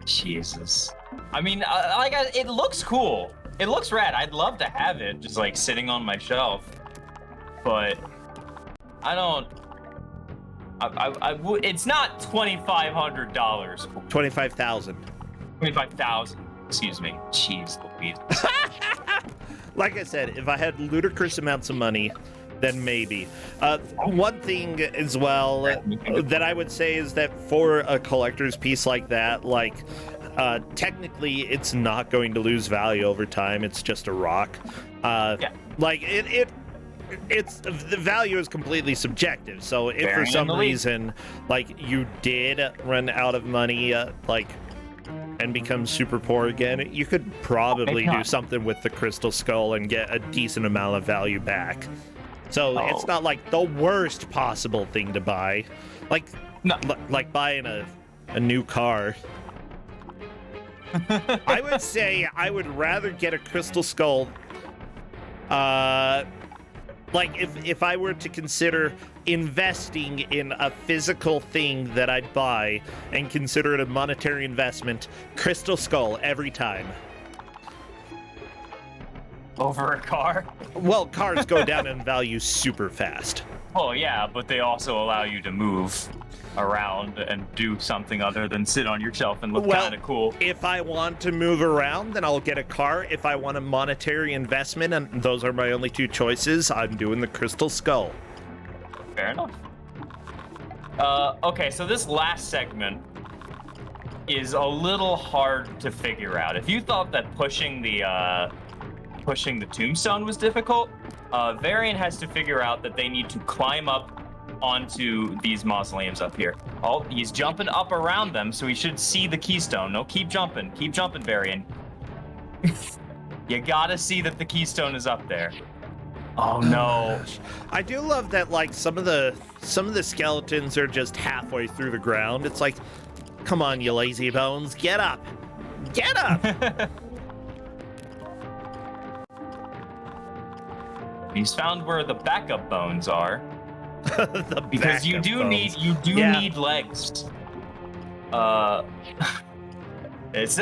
Jesus. I mean, it looks cool. It looks rad. I'd love to have it just like sitting on my shelf, but I don't. I would. It's not $2,500. 25,000. 25,000. Excuse me. Jeez Louise. Like I said, if I had ludicrous amounts of money, then maybe. One thing as well that I would say is that for a collector's piece like that, like, technically it's not going to lose value over time. It's just a rock. Like, it's the value is completely subjective. So if for some reason, like, you did run out of money, like, and become super poor again, you could probably do something with the crystal skull and get a decent amount of value back. So it's not like the worst possible thing to buy, like like buying a new car. I would say I would rather get a crystal skull. Like, if I were to consider investing in a physical thing that I'd buy and consider it a monetary investment, crystal skull every time. Over a car? Well, cars go down in value super fast. Oh yeah, but they also allow you to move around and do something other than sit on your shelf and look kind of cool. If I want to move around, then I'll get a car. If I want a monetary investment, and those are my only two choices, I'm doing the crystal skull. Fair enough. Okay, so this last segment is a little hard to figure out. If you thought that pushing the tombstone was difficult, Varian has to figure out that they need to climb up onto these mausoleums up here. Oh, he's jumping up around them, so he should see the keystone. No, keep jumping, Varian. You gotta see that the keystone is up there. Oh no. I do love that, like, some of the skeletons are just halfway through the ground. It's like, come on, you lazy bones, get up. Get up. He's found where the backup bones are. Because you do bones. need legs. It's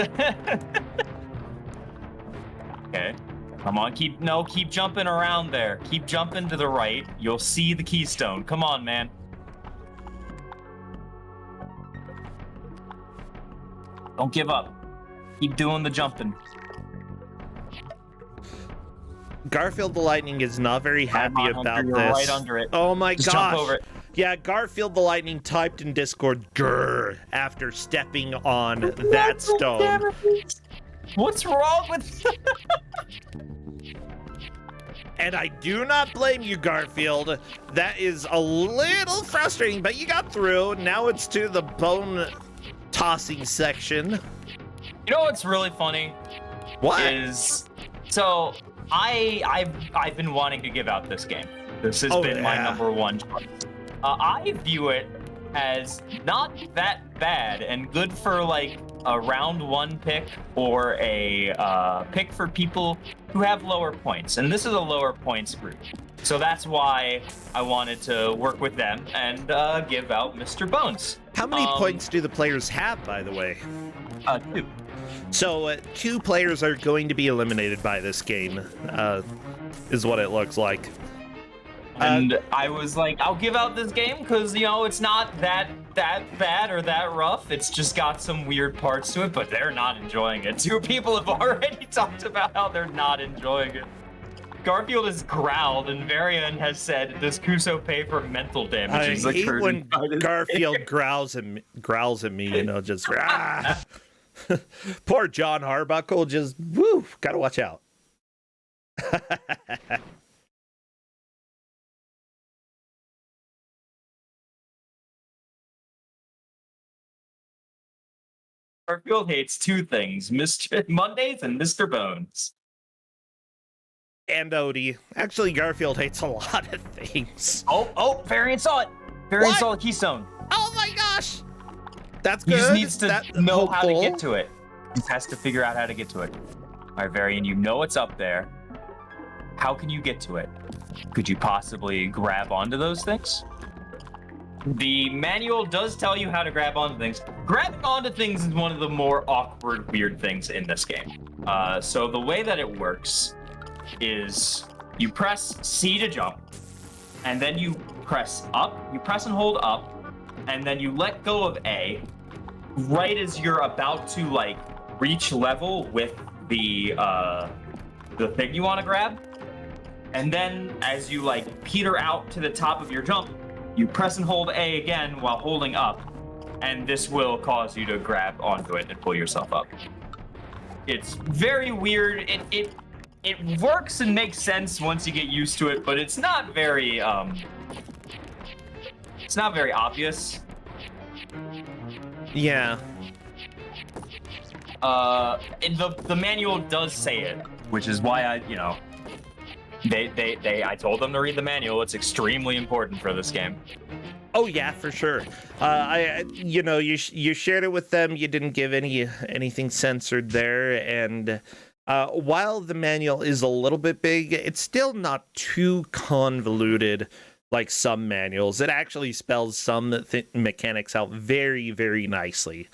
okay. Come on, keep jumping around there. Keep jumping to the right. You'll see the keystone. Come on, man. Don't give up. Keep doing the jumping. Garfield the Lightning is not very happy about this. Right under it. Oh my Just gosh. jump over it. Yeah, Garfield the Lightning typed in Discord, grrr, after stepping on that stone. What's wrong with And I do not blame you, Garfield. That is a little frustrating, but you got through. Now it's to the bone tossing section. You know what's really funny? What? So I've been wanting to give out this game. This has been my number one choice. I view it as not that bad and good for like a round one pick or a pick for people who have lower points. And this is a lower points group. So that's why I wanted to work with them and give out Mr. Bones. How many points do the players have, by the way? 2. So 2 players are going to be eliminated by this game, is what it looks like. And I was like, I'll give out this game because, you know, it's not that bad or that rough. It's just got some weird parts to it, but they're not enjoying it. 2 people have already talked about how they're not enjoying it. Garfield has growled, and Varian has said, does Kuso pay for mental damage? I hate when Garfield growls at me, you know, just... ah. Poor John Harbuckle, just, woo, gotta watch out. Garfield hates 2 things, Mr. Mondays and Mr. Bones. And Odie. Actually, Garfield hates a lot of things. Oh, Varian saw it. Varian saw the keystone. Oh my gosh. That's good. He just needs to know how to get to it. He has to figure out how to get to it. All right, Varian, you know it's up there. How can you get to it? Could you possibly grab onto those things? The manual does tell you how to grab onto things. Grabbing onto things is one of the more awkward, weird things in this game. So the way that it works is you press C to jump, and then you press up. You press and hold up, and then you let go of A right as you're about to like reach level with the thing you want to grab. And then as you like peter out to the top of your jump, you press and hold A again while holding up, and this will cause you to grab onto it and pull yourself up. It's very weird. It works and makes sense once you get used to it, but it's not very obvious. Yeah. The manual does say it, which is why I told them to read the manual. It's extremely important for this game. Oh yeah, for sure. You shared it with them. You didn't give anything censored there, and while the manual is a little bit big, it's still not too convoluted like some manuals. It actually spells some mechanics out very, very nicely.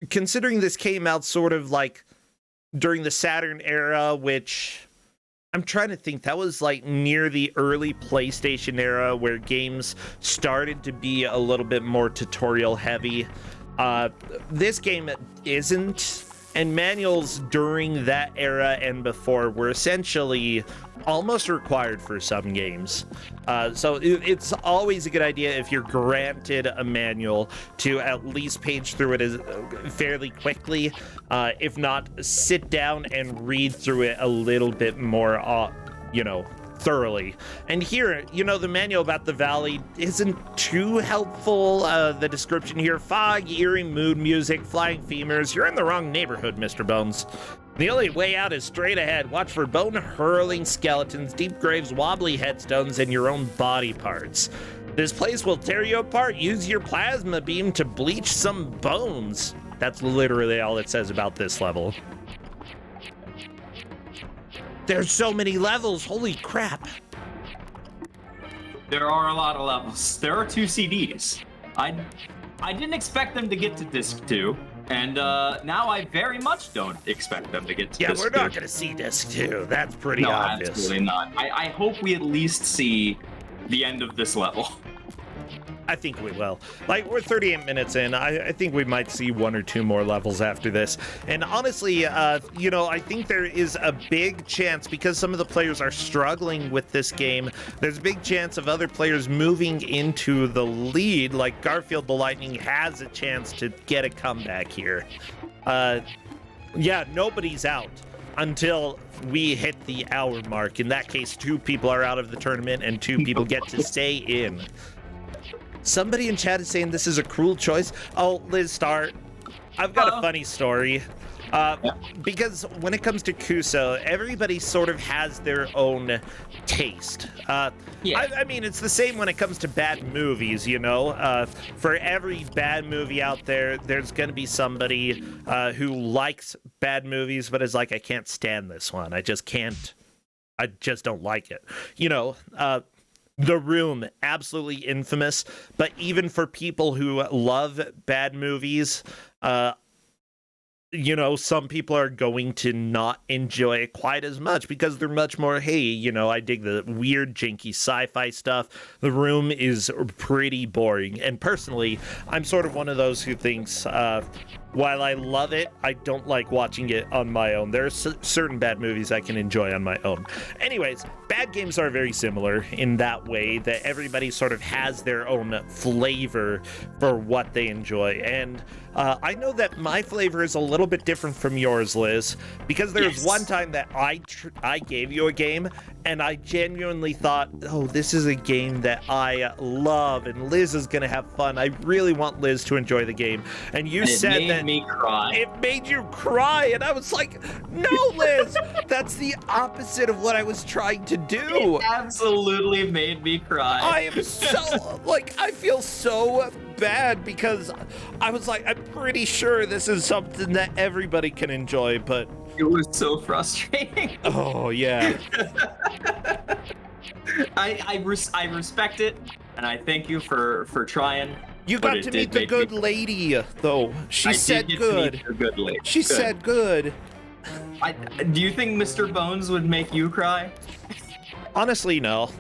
Considering this came out sort of like during the Saturn era, which I'm trying to think, that was like near the early PlayStation era where games started to be a little bit more tutorial heavy. This game isn't, and manuals during that era and before were essentially almost required for some games. So it's always a good idea if you're granted a manual to at least page through it fairly quickly. If not, sit down and read through it a little bit more, thoroughly. And here, the manual about the valley isn't too helpful. The description here: fog, eerie mood music, flying femurs. You're in the wrong neighborhood, Mr. Bones. The only way out is straight ahead. Watch for bone-hurling skeletons, deep graves, wobbly headstones, and your own body parts. This place will tear you apart. Use your plasma beam to bleach some bones. That's literally all it says about this level. There's so many levels. Holy crap. There are a lot of levels. There are 2 CDs. I didn't expect them to get to disc 2. And now I very much don't expect them to get to disc 2. Yeah, we're not going to see disc 2. That's pretty obvious. No, absolutely not. I hope we at least see the end of this level. I think we will. Like, we're 38 minutes in. I think we might see 1 or 2 more levels after this. And honestly, I think there is a big chance, because some of the players are struggling with this game, there's a big chance of other players moving into the lead. Like, Garfield the Lightning has a chance to get a comeback here. Yeah, nobody's out until we hit the hour mark. In that case, 2 people are out of the tournament and 2 people get to stay in. Somebody in chat is saying this is a cruel choice. Oh, Liz, start. I've got a funny story. Because when it comes to Kuso, everybody sort of has their own taste. I mean, it's the same when it comes to bad movies, For every bad movie out there, there's going to be somebody who likes bad movies, but is like, I can't stand this one. I just can't. I just don't like it. The Room, absolutely infamous, but even for people who love bad movies, some people are going to not enjoy it quite as much because they're much more, hey, I dig the weird, janky sci-fi stuff. The Room is pretty boring. And personally, I'm sort of one of those who thinks, while I love it, I don't like watching it on my own. There are certain bad movies I can enjoy on my own. Anyways, bad games are very similar in that way, that everybody sort of has their own flavor for what they enjoy. And I know that my flavor is a little bit different from yours, Liz, because there was one time that I gave you a game, and I genuinely thought, oh, this is a game that I love, and Liz is going to have fun. I really want Liz to enjoy the game. And you said that me cry. It made you cry, and I was like, no, Liz, that's the opposite of what I was trying to do. It absolutely made me cry. I am so, I feel so bad because I was like, I'm pretty sure this is something that everybody can enjoy, but it was so frustrating. Oh, yeah. I respect it, and I thank you for trying. You got to meet the good lady, though. She said good. Good lady. She said good. Do you think Mr. Bones would make you cry? Honestly, no.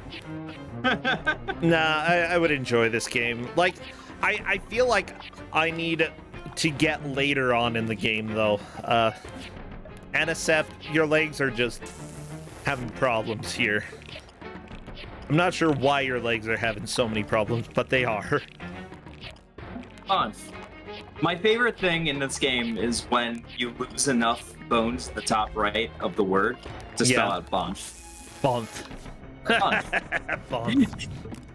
Nah, I would enjoy this game. I feel like I need to get later on in the game, though. Anicept, your legs are just having problems here. I'm not sure why your legs are having so many problems, but they are. Bonf. My favorite thing in this game is when you lose enough bones at the top right of the word to spell out Bonf. Bonf. Bonf. Bonf.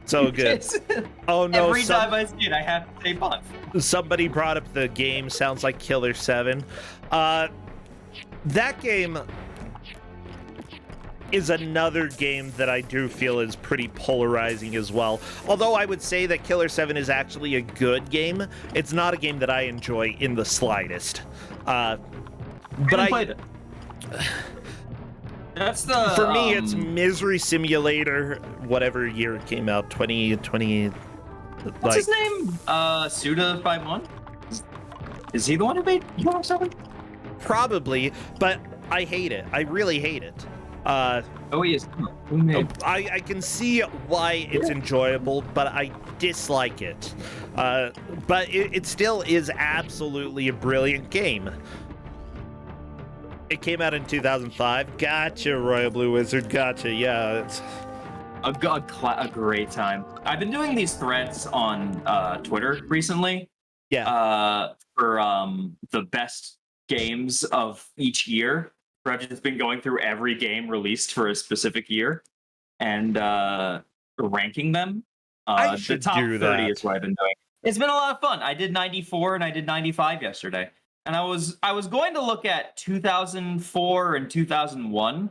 So good. Oh no! Every time I see it, I have to say Bonf. Somebody brought up the game. Sounds like Killer 7. That game is another game that I do feel is pretty polarizing as well. Although I would say that Killer 7 is actually a good game, it's not a game that I enjoy in the slightest. But I played it. That's the for me, it's Misery Simulator, whatever year it came out, 2020. What's his name? Suda51? Is he the one who made Killer 7? Probably, but I hate it. I really hate it. Oh, he is. Who made? I can see why it's enjoyable, but I dislike it. But it still is absolutely a brilliant game. It came out in 2005. Gotcha, Royal Blue Wizard. Gotcha. Yeah, it's a great time. I've been doing these threads on Twitter recently. Yeah. For the best games of each year. I've just been going through every game released for a specific year and ranking them. I should the top do 30 that. is what I've been doing. It's been a lot of fun. I did 94 and I did 95 yesterday. And I was going to look at 2004 and 2001.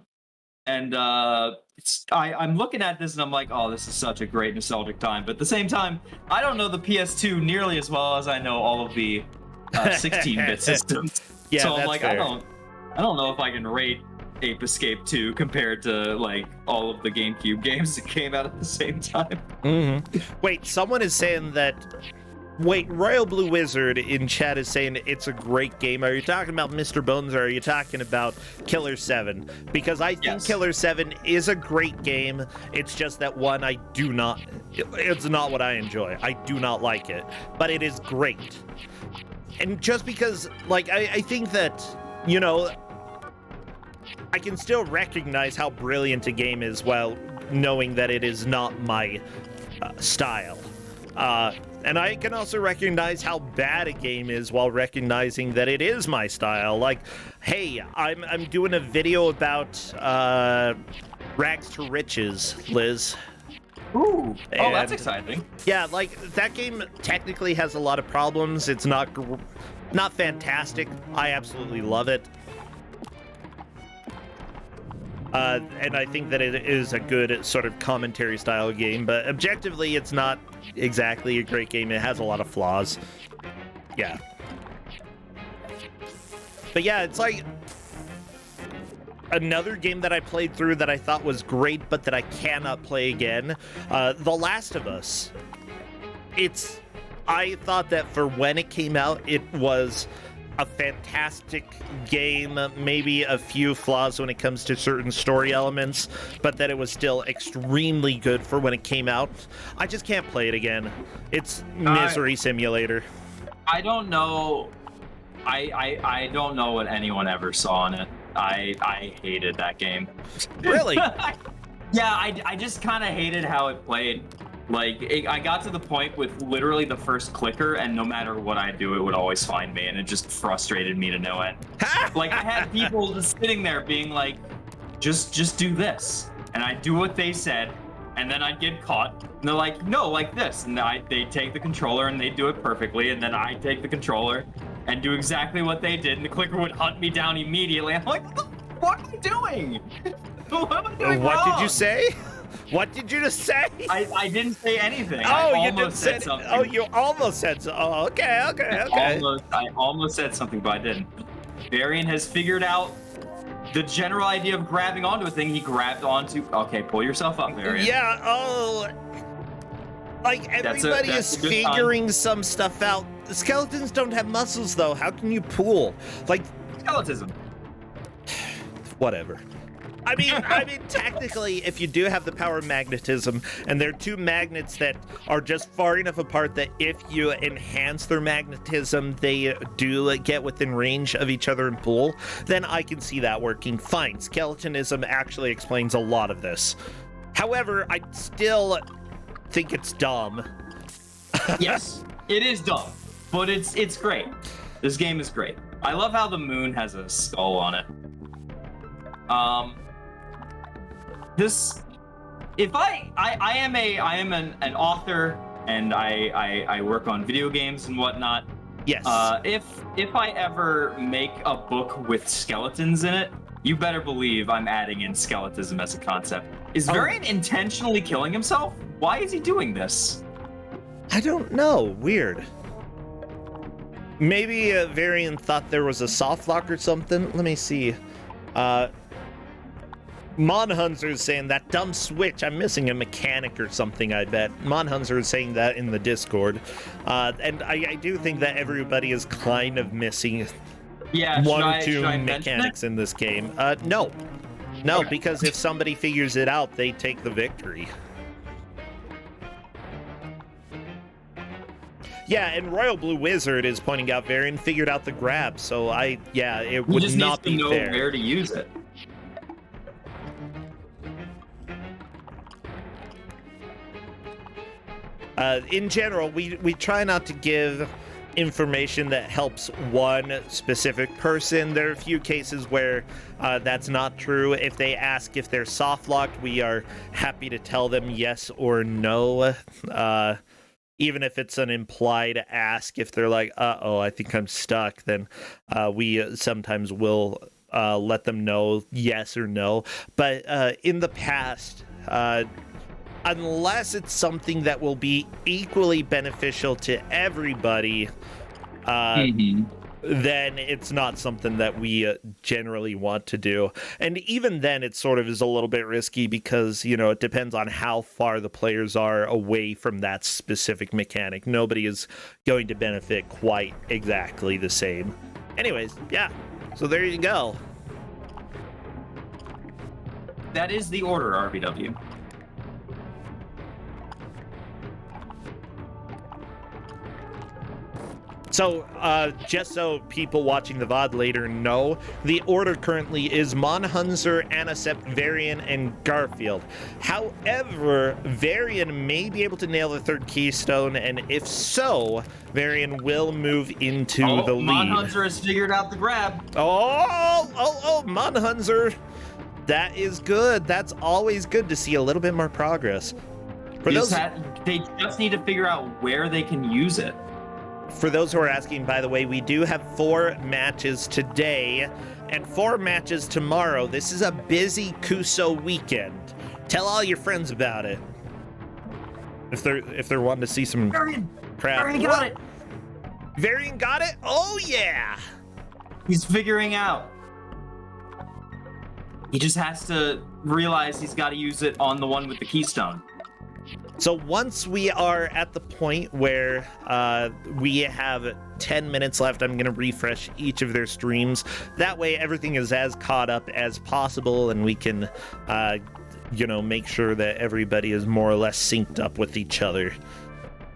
And I'm looking at this and I'm like, oh, this is such a great nostalgic time. But at the same time, I don't know the PS2 nearly as well as I know all of the 16-bit systems. Yeah, so I'm that's like, fair. I don't know if I can rate Ape Escape 2 compared to like all of the GameCube games that came out at the same time. Mm-hmm. Wait, someone is saying that. Wait, Royal Blue Wizard in chat is saying it's a great game. Are you talking about Mr. Bones or are you talking about Killer 7? Because I think Yes. Killer 7 is a great game. It's just that one I do not. It's not what I enjoy. I do not like it, but it is great. And just because, like, I think that, you know, I can still recognize how brilliant a game is while knowing that it is not my style. And I can also recognize how bad a game is while recognizing that it is my style. Like, hey, I'm doing a video about Rags to Riches, Liz. Ooh, oh, that's And, exciting. Yeah, like, that game technically has a lot of problems. It's not fantastic. I absolutely love it. And I think that it is a good sort of commentary style game, but objectively it's not exactly a great game. It has a lot of flaws. Yeah. But yeah, it's like another game that I played through that I thought was great, but that I cannot play again. The Last of Us. I thought that for when it came out, it was a fantastic game, maybe a few flaws when it comes to certain story elements, but that it was still extremely good for when it came out. I just can't play it again. It's Misery Simulator. I don't know. I don't know what anyone ever saw in it. I hated that game. Really? Yeah, I just kind of hated how it played. Like, I got to the point with literally the first clicker, and no matter what I do, it would always find me, and it just frustrated me to no end. Like, I had people just sitting there being like, just do this. And I'd do what they said, and then I'd get caught, and they're like, no, like this. And they take the controller, and they do it perfectly, and then I take the controller and do exactly what they did, and the clicker would hunt me down immediately. I'm like, what am I doing? What am I doing What wrong? Did you say? What did you just say? I didn't say anything. Oh, I you didn't almost say said something. Oh, you almost said so. Oh, okay. I almost said something, but I didn't. Varian has figured out the general idea of grabbing onto a thing. He grabbed onto. Okay, pull yourself up, Varian. Yeah. Oh. Like, everybody is that's a good figuring some stuff out. The skeletons don't have muscles, though. How can you pull? Like, Skeletism. whatever. I mean, technically, if you do have the power of magnetism, and there are two magnets that are just far enough apart that if you enhance their magnetism, they do get within range of each other and pull, then I can see that working fine. Skeletalism actually explains a lot of this. However, I still think it's dumb. Yes, it is dumb, but it's great. This game is great. I love how the moon has a skull on it. I am an author, and I work on video games and whatnot. Yes. If I ever make a book with skeletons in it, you better believe I'm adding in skeletism as a concept. Is Varian intentionally killing himself? Why is he doing this? I don't know. Weird. Maybe Varian thought there was a soft lock or something. Let me see. Monhunzer is saying that dumb switch. I'm missing a mechanic or something, I bet. Monhunzer is saying that in the Discord. And I do think that everybody is kind of missing one or two mechanics in this game. No. No, okay. Because if somebody figures it out, they take the victory. Yeah, and Royal Blue Wizard is pointing out Varian figured out the grab, so it would not be fair. He just needs to know where to use it. In general, we try not to give information that helps one specific person. There are a few cases where that's not true. If they ask if they're soft locked, we are happy to tell them yes or no. Even if it's an implied ask, if they're like, uh-oh, I think I'm stuck, then we sometimes will let them know yes or no. But in the past, unless it's something that will be equally beneficial to everybody, then it's not something that we generally want to do. And even then, it sort of is a little bit risky because, you know, it depends on how far the players are away from that specific mechanic. Nobody is going to benefit quite exactly the same. Anyways, yeah, so there you go. That is the order, RBW. So, just so people watching the VOD later know, the order currently is Monhunzer, Anicept, Varian, and Garfield. However, Varian may be able to nail the third keystone, and if so, Varian will move into the lead. Monhunzer has figured out the grab. Oh, Monhunzer. That is good. That's always good to see a little bit more progress. They just need to figure out where they can use it. For those who are asking, by the way, we do have 4 matches today and 4 matches tomorrow. This is a busy Kuso weekend. Tell all your friends about it. If they're wanting to see some crap. Varian got it. Varian got it? Oh yeah. He's figuring out. He just has to realize he's got to use it on the one with the keystone. So once we are at the point where we have 10 minutes left, I'm going to refresh each of their streams. That way everything is as caught up as possible, and we can, make sure that everybody is more or less synced up with each other.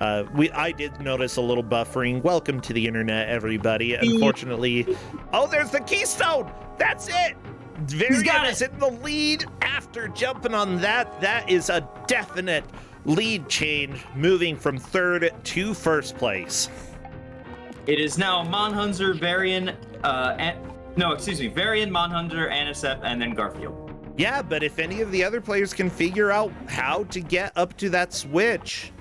I did notice a little buffering. Welcome to the internet, everybody. Unfortunately, there's the keystone. That's it. Varian is in the lead after jumping on that. That is a definite lead change, moving from 3rd to 1st place. It is now Monhunzer, Varian, Varian, Monhunzer, Anicept, and then Garfield. Yeah, but if any of the other players can figure out how to get up to that switch,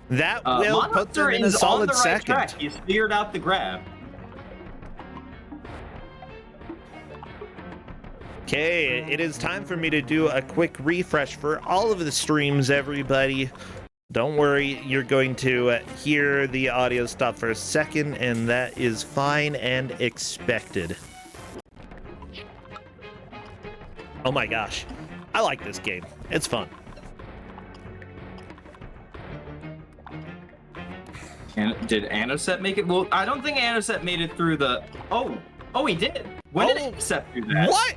that will put them in a solid second. Track. He's figured out the grab. Okay, it is time for me to do a quick refresh for all of the streams, everybody. Don't worry, you're going to hear the audio stop for a second, and that is fine and expected. Oh my gosh, I like this game. It's fun. Did Anicept make it? Well, I don't think Anicept made it through the... Oh, he did. When did Anicept do that? What?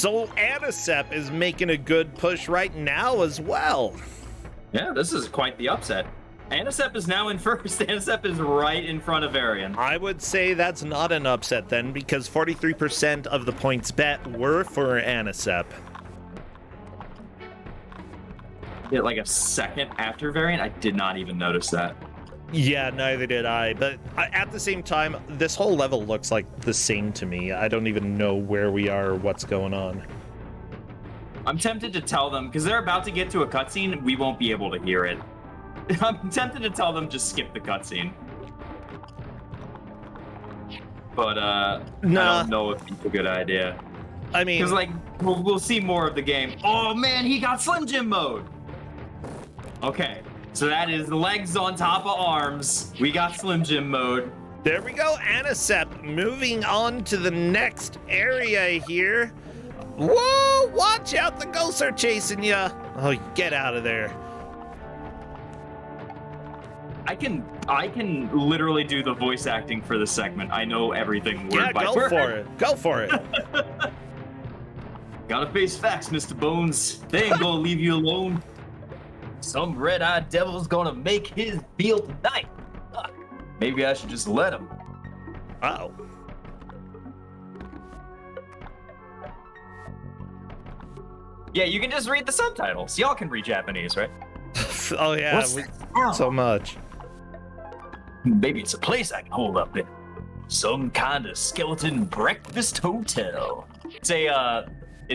So Anisep is making a good push right now as well. Yeah, this is quite the upset. Anisep is now in first. Anisep is right in front of Varian. I would say that's not an upset then, because 43% of the points bet were for Anisep. Yeah, like a second after Varian? I did not even notice that. Yeah, neither did I. But at the same time, this whole level looks like the same to me. I don't even know where we are or what's going on. I'm tempted to tell them, because they're about to get to a cutscene, we won't be able to hear it. I'm tempted to tell them just skip the cutscene. But, I don't know if it's a good idea. I mean... Because, like, we'll see more of the game. Oh, man, he got Slim Jim mode! Okay, so that is legs on top of arms. We got Slim Jim mode. There we go, Anisep. Moving on to the next area here. Whoa, watch out, the ghosts are chasing you. Oh, get out of there. I can literally do the voice acting for this segment. I know everything word by word. Go for it. Gotta face facts, Mr. Bones. They ain't gonna leave you alone. Some red-eyed devil's gonna make his deal tonight. Maybe I should just let him. Uh-oh. Yeah, you can just read the subtitles. Y'all can read Japanese, right? Oh yeah, so much. Maybe it's a place I can hold up in. Some kind of skeleton breakfast hotel. Say,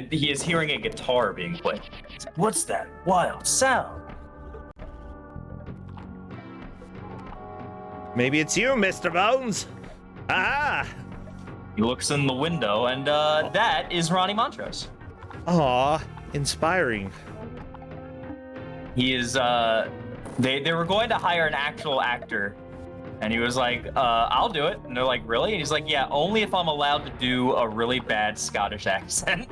he is hearing a guitar being played. What's that wild sound? Maybe it's you, Mr. Bones. Ah! He looks in the window, and that is Ronnie Montrose. Aw, inspiring. He is, they were going to hire an actual actor, and he was like, I'll do it. And they're like, really? And he's like, yeah, only if I'm allowed to do a really bad Scottish accent.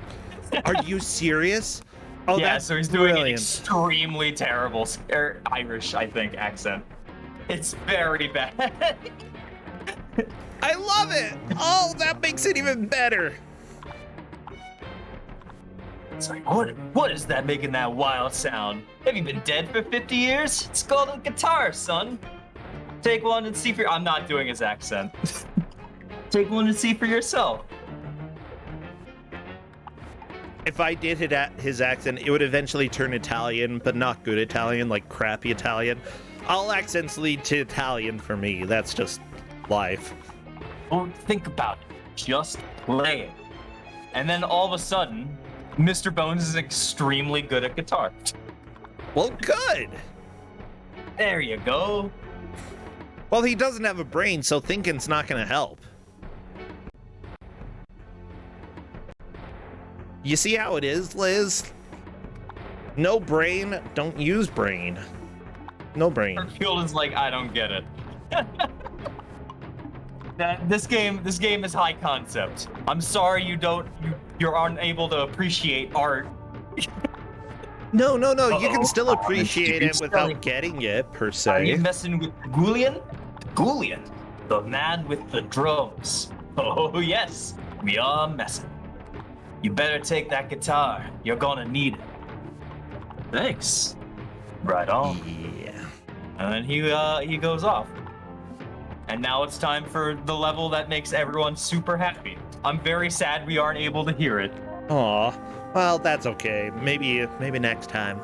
Are you serious? Oh, yeah, that's so he's doing an extremely terrible, Irish, I think, accent. It's very bad. I love it. Oh, that makes it even better. It's like, what is that making that wild sound? Have you been dead for 50 years? It's called a guitar, son. Take one and see for... I'm not doing his accent. Take one and see for yourself. If I did his accent, it would eventually turn Italian, but not good Italian, like crappy Italian. All accents lead to Italian for me. That's just life. Don't think about it. Just play it. And then all of a sudden, Mr. Bones is extremely good at guitar. Well, good. There you go. Well, he doesn't have a brain, so thinking's not going to help. You see how it is, Liz? No brain, don't use brain. No brain. Hercule is like, I don't get it. This game is high concept. I'm sorry you're unable to appreciate art. No. You can still appreciate it without getting it, per se. Are you messing with Goulian? Goulian, the man with the drums. Oh, yes, we are messing. You better take that guitar. You're gonna need it. Thanks. Right on. Yeah. And then he goes off. And now it's time for the level that makes everyone super happy. I'm very sad we aren't able to hear it. Aw. Well, that's okay. Maybe next time.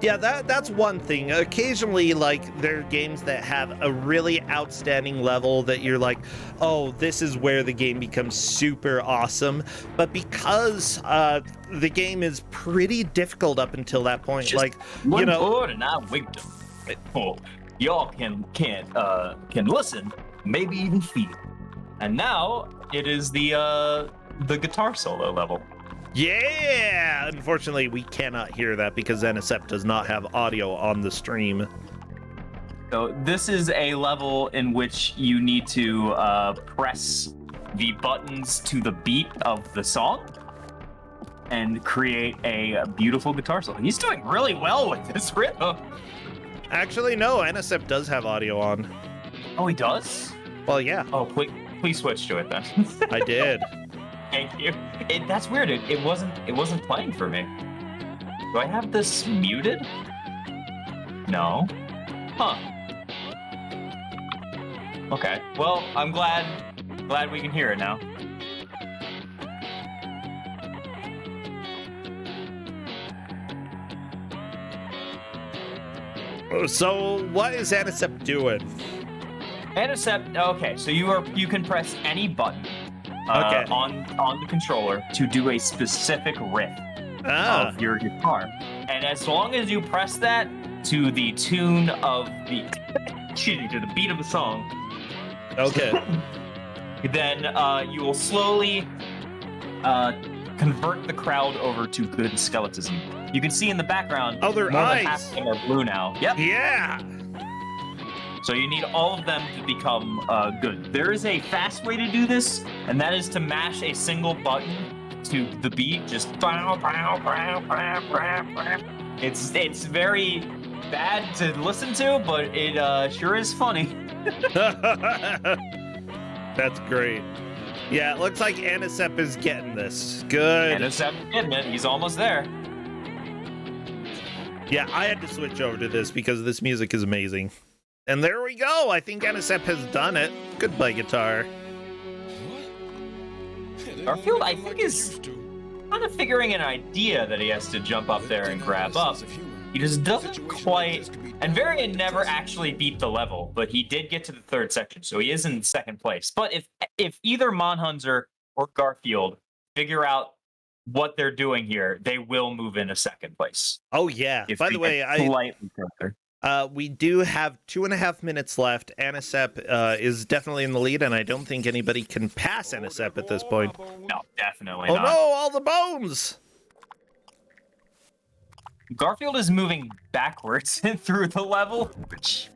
Yeah, that's one thing. Occasionally, like, there are games that have a really outstanding level that you're like, oh, this is where the game becomes super awesome. But because the game is pretty difficult up until that point, just like, one you know, board and I winked them. Oh, y'all can listen, maybe even feel. And now it is the guitar solo level. Yeah! Unfortunately, we cannot hear that because Anisep does not have audio on the stream. So this is a level in which you need to press the buttons to the beat of the song and create a beautiful guitar solo. He's doing really well with this rhythm. Actually, no, Anisep does have audio on. Oh, he does? Well, yeah. Oh, please switch to it then. I did. Thank you. That's weird. It wasn't playing for me. Do I have this muted? No. Huh. Okay. Well, I'm glad we can hear it now. So what is Anisep doing? Anisep, okay, so you can press any button on the controller to do a specific riff of your guitar. And as long as you press that to the tune of the to the beat of the song, okay, then you will slowly convert the crowd over to good skeletalism. You can see in the background, their more eyes than half of them are blue now. Yep. Yeah. So you need all of them to become good. There is a fast way to do this, and that is to mash a single button to the beat. Just it's very bad to listen to, but it sure is funny. That's great. Yeah, it looks like Anisep is getting this. Good. Anisep getting it. He's almost there. Yeah, I had to switch over to this because this music is amazing. And there we go. I think Anisep has done it. Goodbye, guitar. Garfield, I think, is kind of figuring an idea that he has to jump up there and grab up. He just doesn't quite. And Varian never actually beat the level, but he did get to the third section, so he is in second place. But if either Monhunzer or Garfield figure out what they're doing here, they will move into second place. Oh yeah. By the way, we do have 2.5 minutes left. Anisep is definitely in the lead, and I don't think anybody can pass Anisep at this point. No, definitely not. Oh no, all the bones! Garfield is moving backwards through the level, which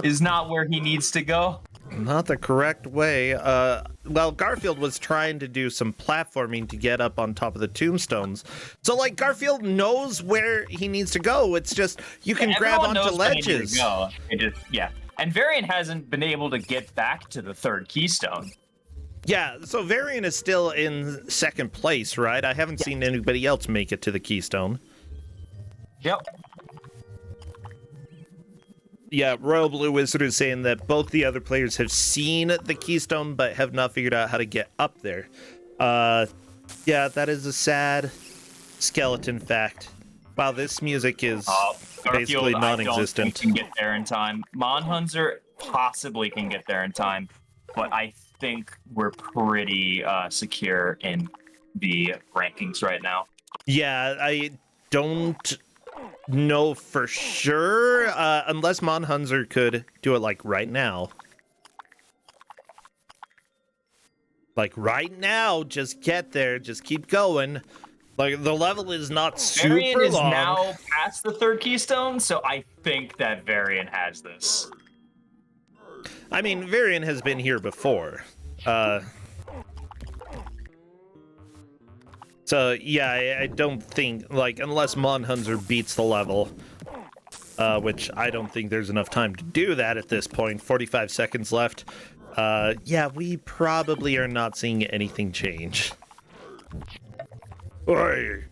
is not where he needs to go. Not the correct way. Well, Garfield was trying to do some platforming to get up on top of the tombstones. So, like, Garfield knows where he needs to go. It's just, you can grab onto ledges. And Varian hasn't been able to get back to the third keystone. Yeah, so Varian is still in second place, right? I haven't seen anybody else make it to the keystone. Yep. Yeah, Royal Blue Wizard is saying that both the other players have seen the keystone but have not figured out how to get up there. Yeah, that is a sad skeleton fact. Wow, this music is basically non-existent. I don't think can get there in time. Monhunzer possibly can get there in time, but I think we're pretty secure in the rankings right now. Yeah, I don't know for sure, unless Monhunzer could do it like right now. Like right now, just get there, just keep going. Like the level is not super Varian is long. now past the third keystone, so I think that Varian has this. I mean, Varian has been here before. So, yeah, I don't think, like, unless Monhunzer beats the level, which I don't think there's enough time to do that at this point. 45 seconds left. Yeah, we probably are not seeing anything change. Oi.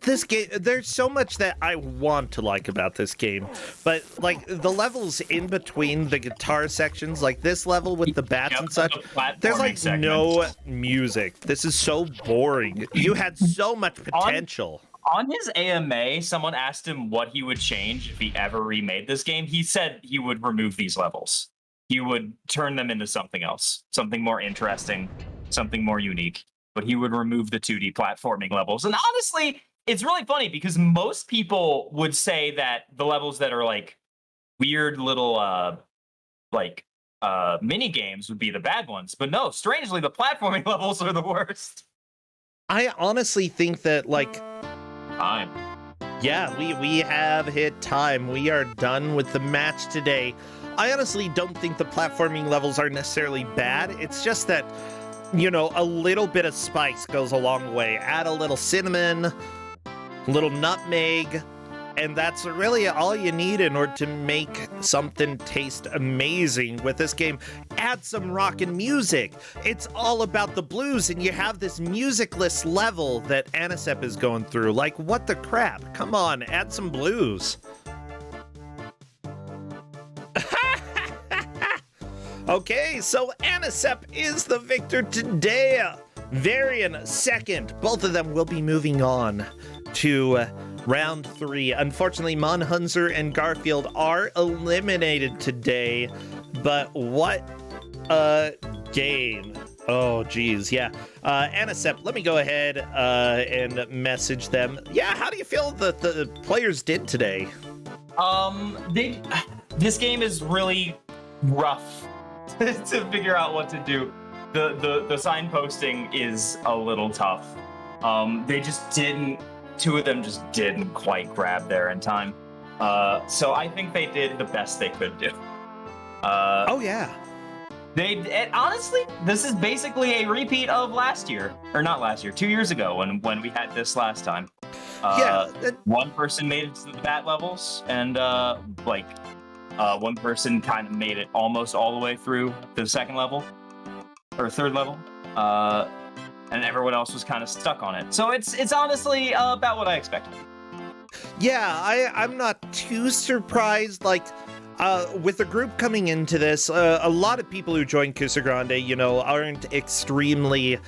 This game, there's so much that I want to like about this game, but like the levels in between the guitar sections, like this level with the bats and such, there's like no music. This is so boring. You had so much potential. On his AMA, someone asked him what he would change if he ever remade this game. He said he would remove these levels. He would turn them into something else, something more interesting, something more unique, but he would remove the 2D platforming levels. And honestly, it's really funny because most people would say that the levels that are like weird little mini games would be the bad ones. But no, strangely, the platforming levels are the worst. I honestly think that like time. Yeah, we have hit time. We are done with the match today. I honestly don't think the platforming levels are necessarily bad. It's just that, you know, a little bit of spice goes a long way. Add a little cinnamon, little nutmeg, And that's really all you need in order to make something taste amazing with this game. Add some rockin' music. It's all about the blues, and you have this musicless level that Anisep is going through. Like, what the crap? Come on, add some blues. Okay, so Anisep is the victor today. Varian second. Both of them will be moving on to round 3. Unfortunately, Monhunzer and Garfield are eliminated today, but what a game. Oh, geez, yeah. Anisep, let me go ahead and message them. Yeah, how do you feel that the players did today? This game is really rough to figure out what to do. The signposting is a little tough. They just didn't. Two of them just didn't quite grab there in time. So I think they did the best they could do. Oh yeah. Honestly, this is basically a repeat of last year, or not last year, 2 years ago when we had this last time. One person made it to the bat levels, and one person kind of made it almost all the way through the second level or third level. And everyone else was kind of stuck on it. So it's honestly about what I expected. Yeah, I'm not too surprised. Like, with the group coming into this, a lot of people who join Kusog7ande, aren't extremely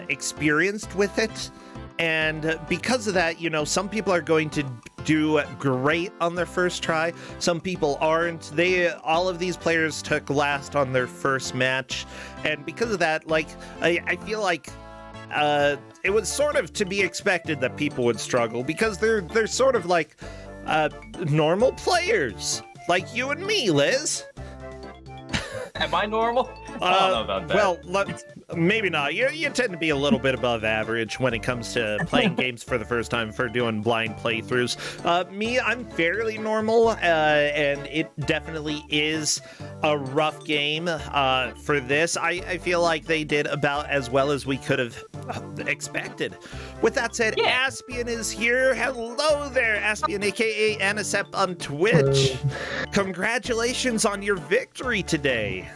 experienced with it. And because of that, some people are going to do great on their first try. Some people aren't. All of these players took last on their first match. And because of that, like, I feel like it was sort of to be expected that people would struggle because they're sort of like normal players, like you and me, Liz. Am I normal? I don't know about that. Well, maybe not. You tend to be a little bit above average when it comes to playing games for the first time, for doing blind playthroughs. Me, I'm fairly normal, and it definitely is a rough game for this. I feel like they did about as well as we could have expected. With that said, yeah. Aspian is here. Hello there, Aspian, aka Anisep on Twitch. Congratulations on your victory today.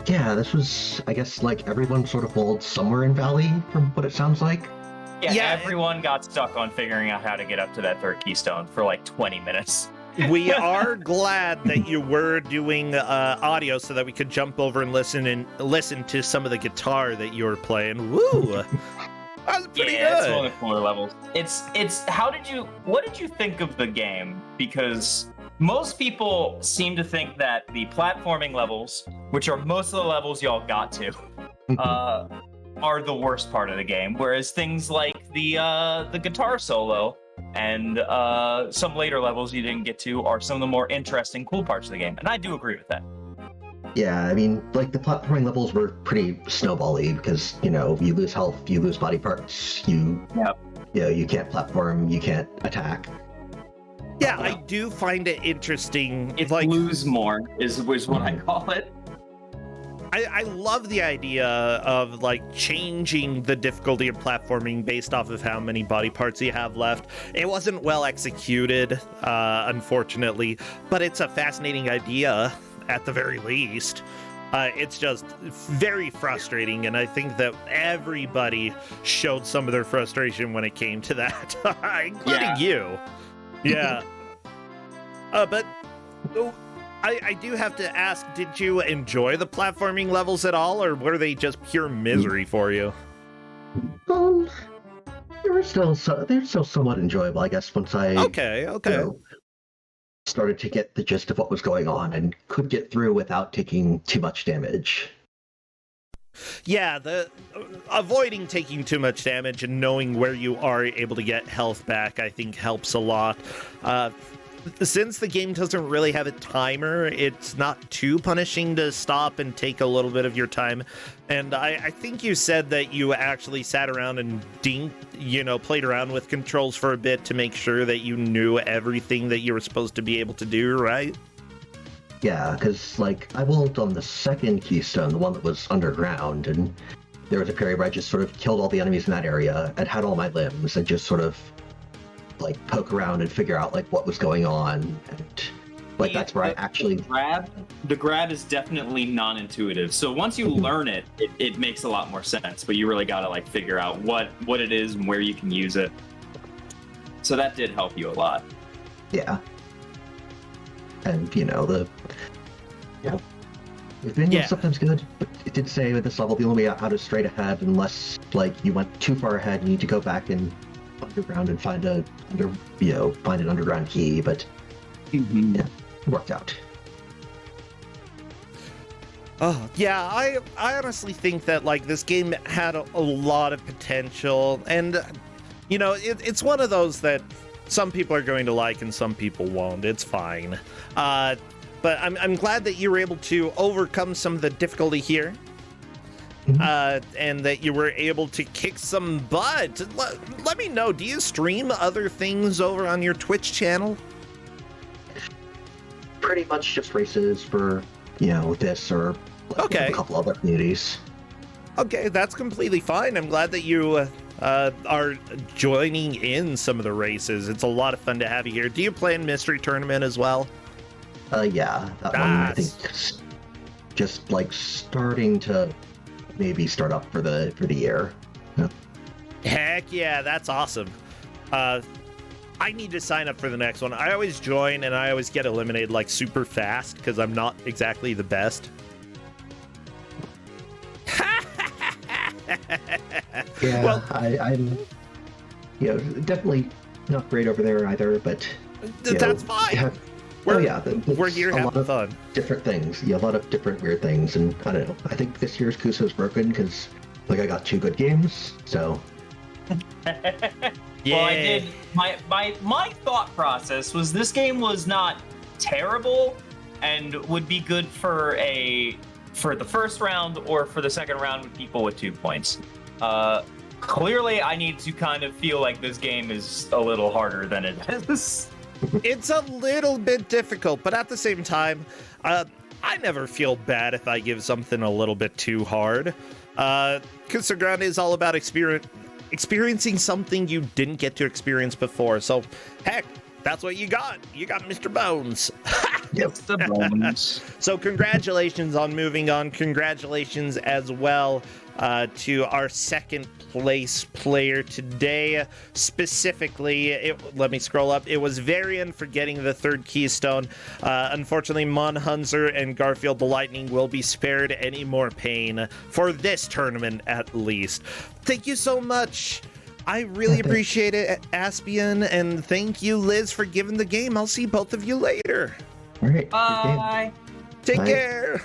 Yeah, this was, I guess, like everyone sort of rolled somewhere in Valley, from what it sounds like. Yeah, everyone got stuck on figuring out how to get up to that third keystone for like 20 minutes. We are glad that you were doing audio so that we could jump over and listen to some of the guitar that you were playing. Woo! That was pretty good. It's one of the cooler levels. What did you think of the game? Because most people seem to think that the platforming levels, which are most of the levels y'all got to, are the worst part of the game, whereas things like the guitar solo and some later levels you didn't get to are some of the more interesting, cool parts of the game. And I do agree with that. Yeah, I mean, like, the platforming levels were pretty snowbally because, you lose health, you lose body parts, you can't platform, you can't attack. Yeah, I do find it interesting. It's like lose more is what I call it. I love the idea of like changing the difficulty of platforming based off of how many body parts you have left. It wasn't well executed, unfortunately, but it's a fascinating idea at the very least. It's just very frustrating, and I think that everybody showed some of their frustration when it came to that, including you. Yeah. But I do have to ask, did you enjoy the platforming levels at all, or were they just pure misery for you? They're still somewhat enjoyable, I guess, once I started to get the gist of what was going on and could get through without taking too much damage. Yeah, avoiding taking too much damage and knowing where you are able to get health back, I think, helps a lot. Since the game doesn't really have a timer, it's not too punishing to stop and take a little bit of your time. And I think you said that you actually sat around and played around with controls for a bit to make sure that you knew everything that you were supposed to be able to do, right? Yeah, because, like, I rolled on the second keystone, the one that was underground, and there was a period where I just sort of killed all the enemies in that area and had all my limbs and just sort of like poke around and figure out like what was going on, and like that's where I actually the grab is definitely non-intuitive. So once you learn it, it makes a lot more sense. But you really got to like figure out what it is and where you can use it. So that did help you a lot. Yeah. And the videos sometimes good, but it did say with this level the only way out is straight ahead unless like you went too far ahead. You need to go back and underground and find an underground key, but yeah, it worked out. Oh yeah, I honestly think that like this game had a lot of potential, and it's one of those that some people are going to like and some people won't. It's fine. But I'm glad that you were able to overcome some of the difficulty here. And that you were able to kick some butt. Let me know, do you stream other things over on your Twitch channel? Pretty much just races for, this or a couple other communities. Okay, that's completely fine. I'm glad that you are joining in some of the races. It's a lot of fun to have you here. Do you play in Mystery Tournament as well? Yeah, that one I think just like starting to maybe start up for the year. Yeah. Heck yeah, that's awesome. I need to sign up for the next one. I always join and I always get eliminated like super fast because I'm not exactly the best. Yeah, well, I'm definitely not great over there either, but that's fine. We're here having fun. Different things, a lot of different weird things, and I don't know. I think this year's Kuso's broken because I got 2 good games, so. Yeah. Well, I did. My thought process was this game was not terrible and would be good for the first round or for the second round with people with 2 points. Clearly, I need to kind of feel like this game is a little harder than it is. It's a little bit difficult, but at the same time, I never feel bad if I give something a little bit too hard. Kusog7ande is all about experiencing something you didn't get to experience before. So, heck, that's what you got. You got Mr. Bones. Yep, the Bones. So congratulations on moving on. Congratulations as well to our second place player today. Specifically, let me scroll up. It was Varian for getting the 3rd keystone. Unfortunately, Monhunzer and Garfield the Lightning will be spared any more pain for this tournament at least. Thank you so much. I really appreciate it, Aspian, and thank you, Liz, for giving the game. I'll see both of you later. All right. Bye. Take care.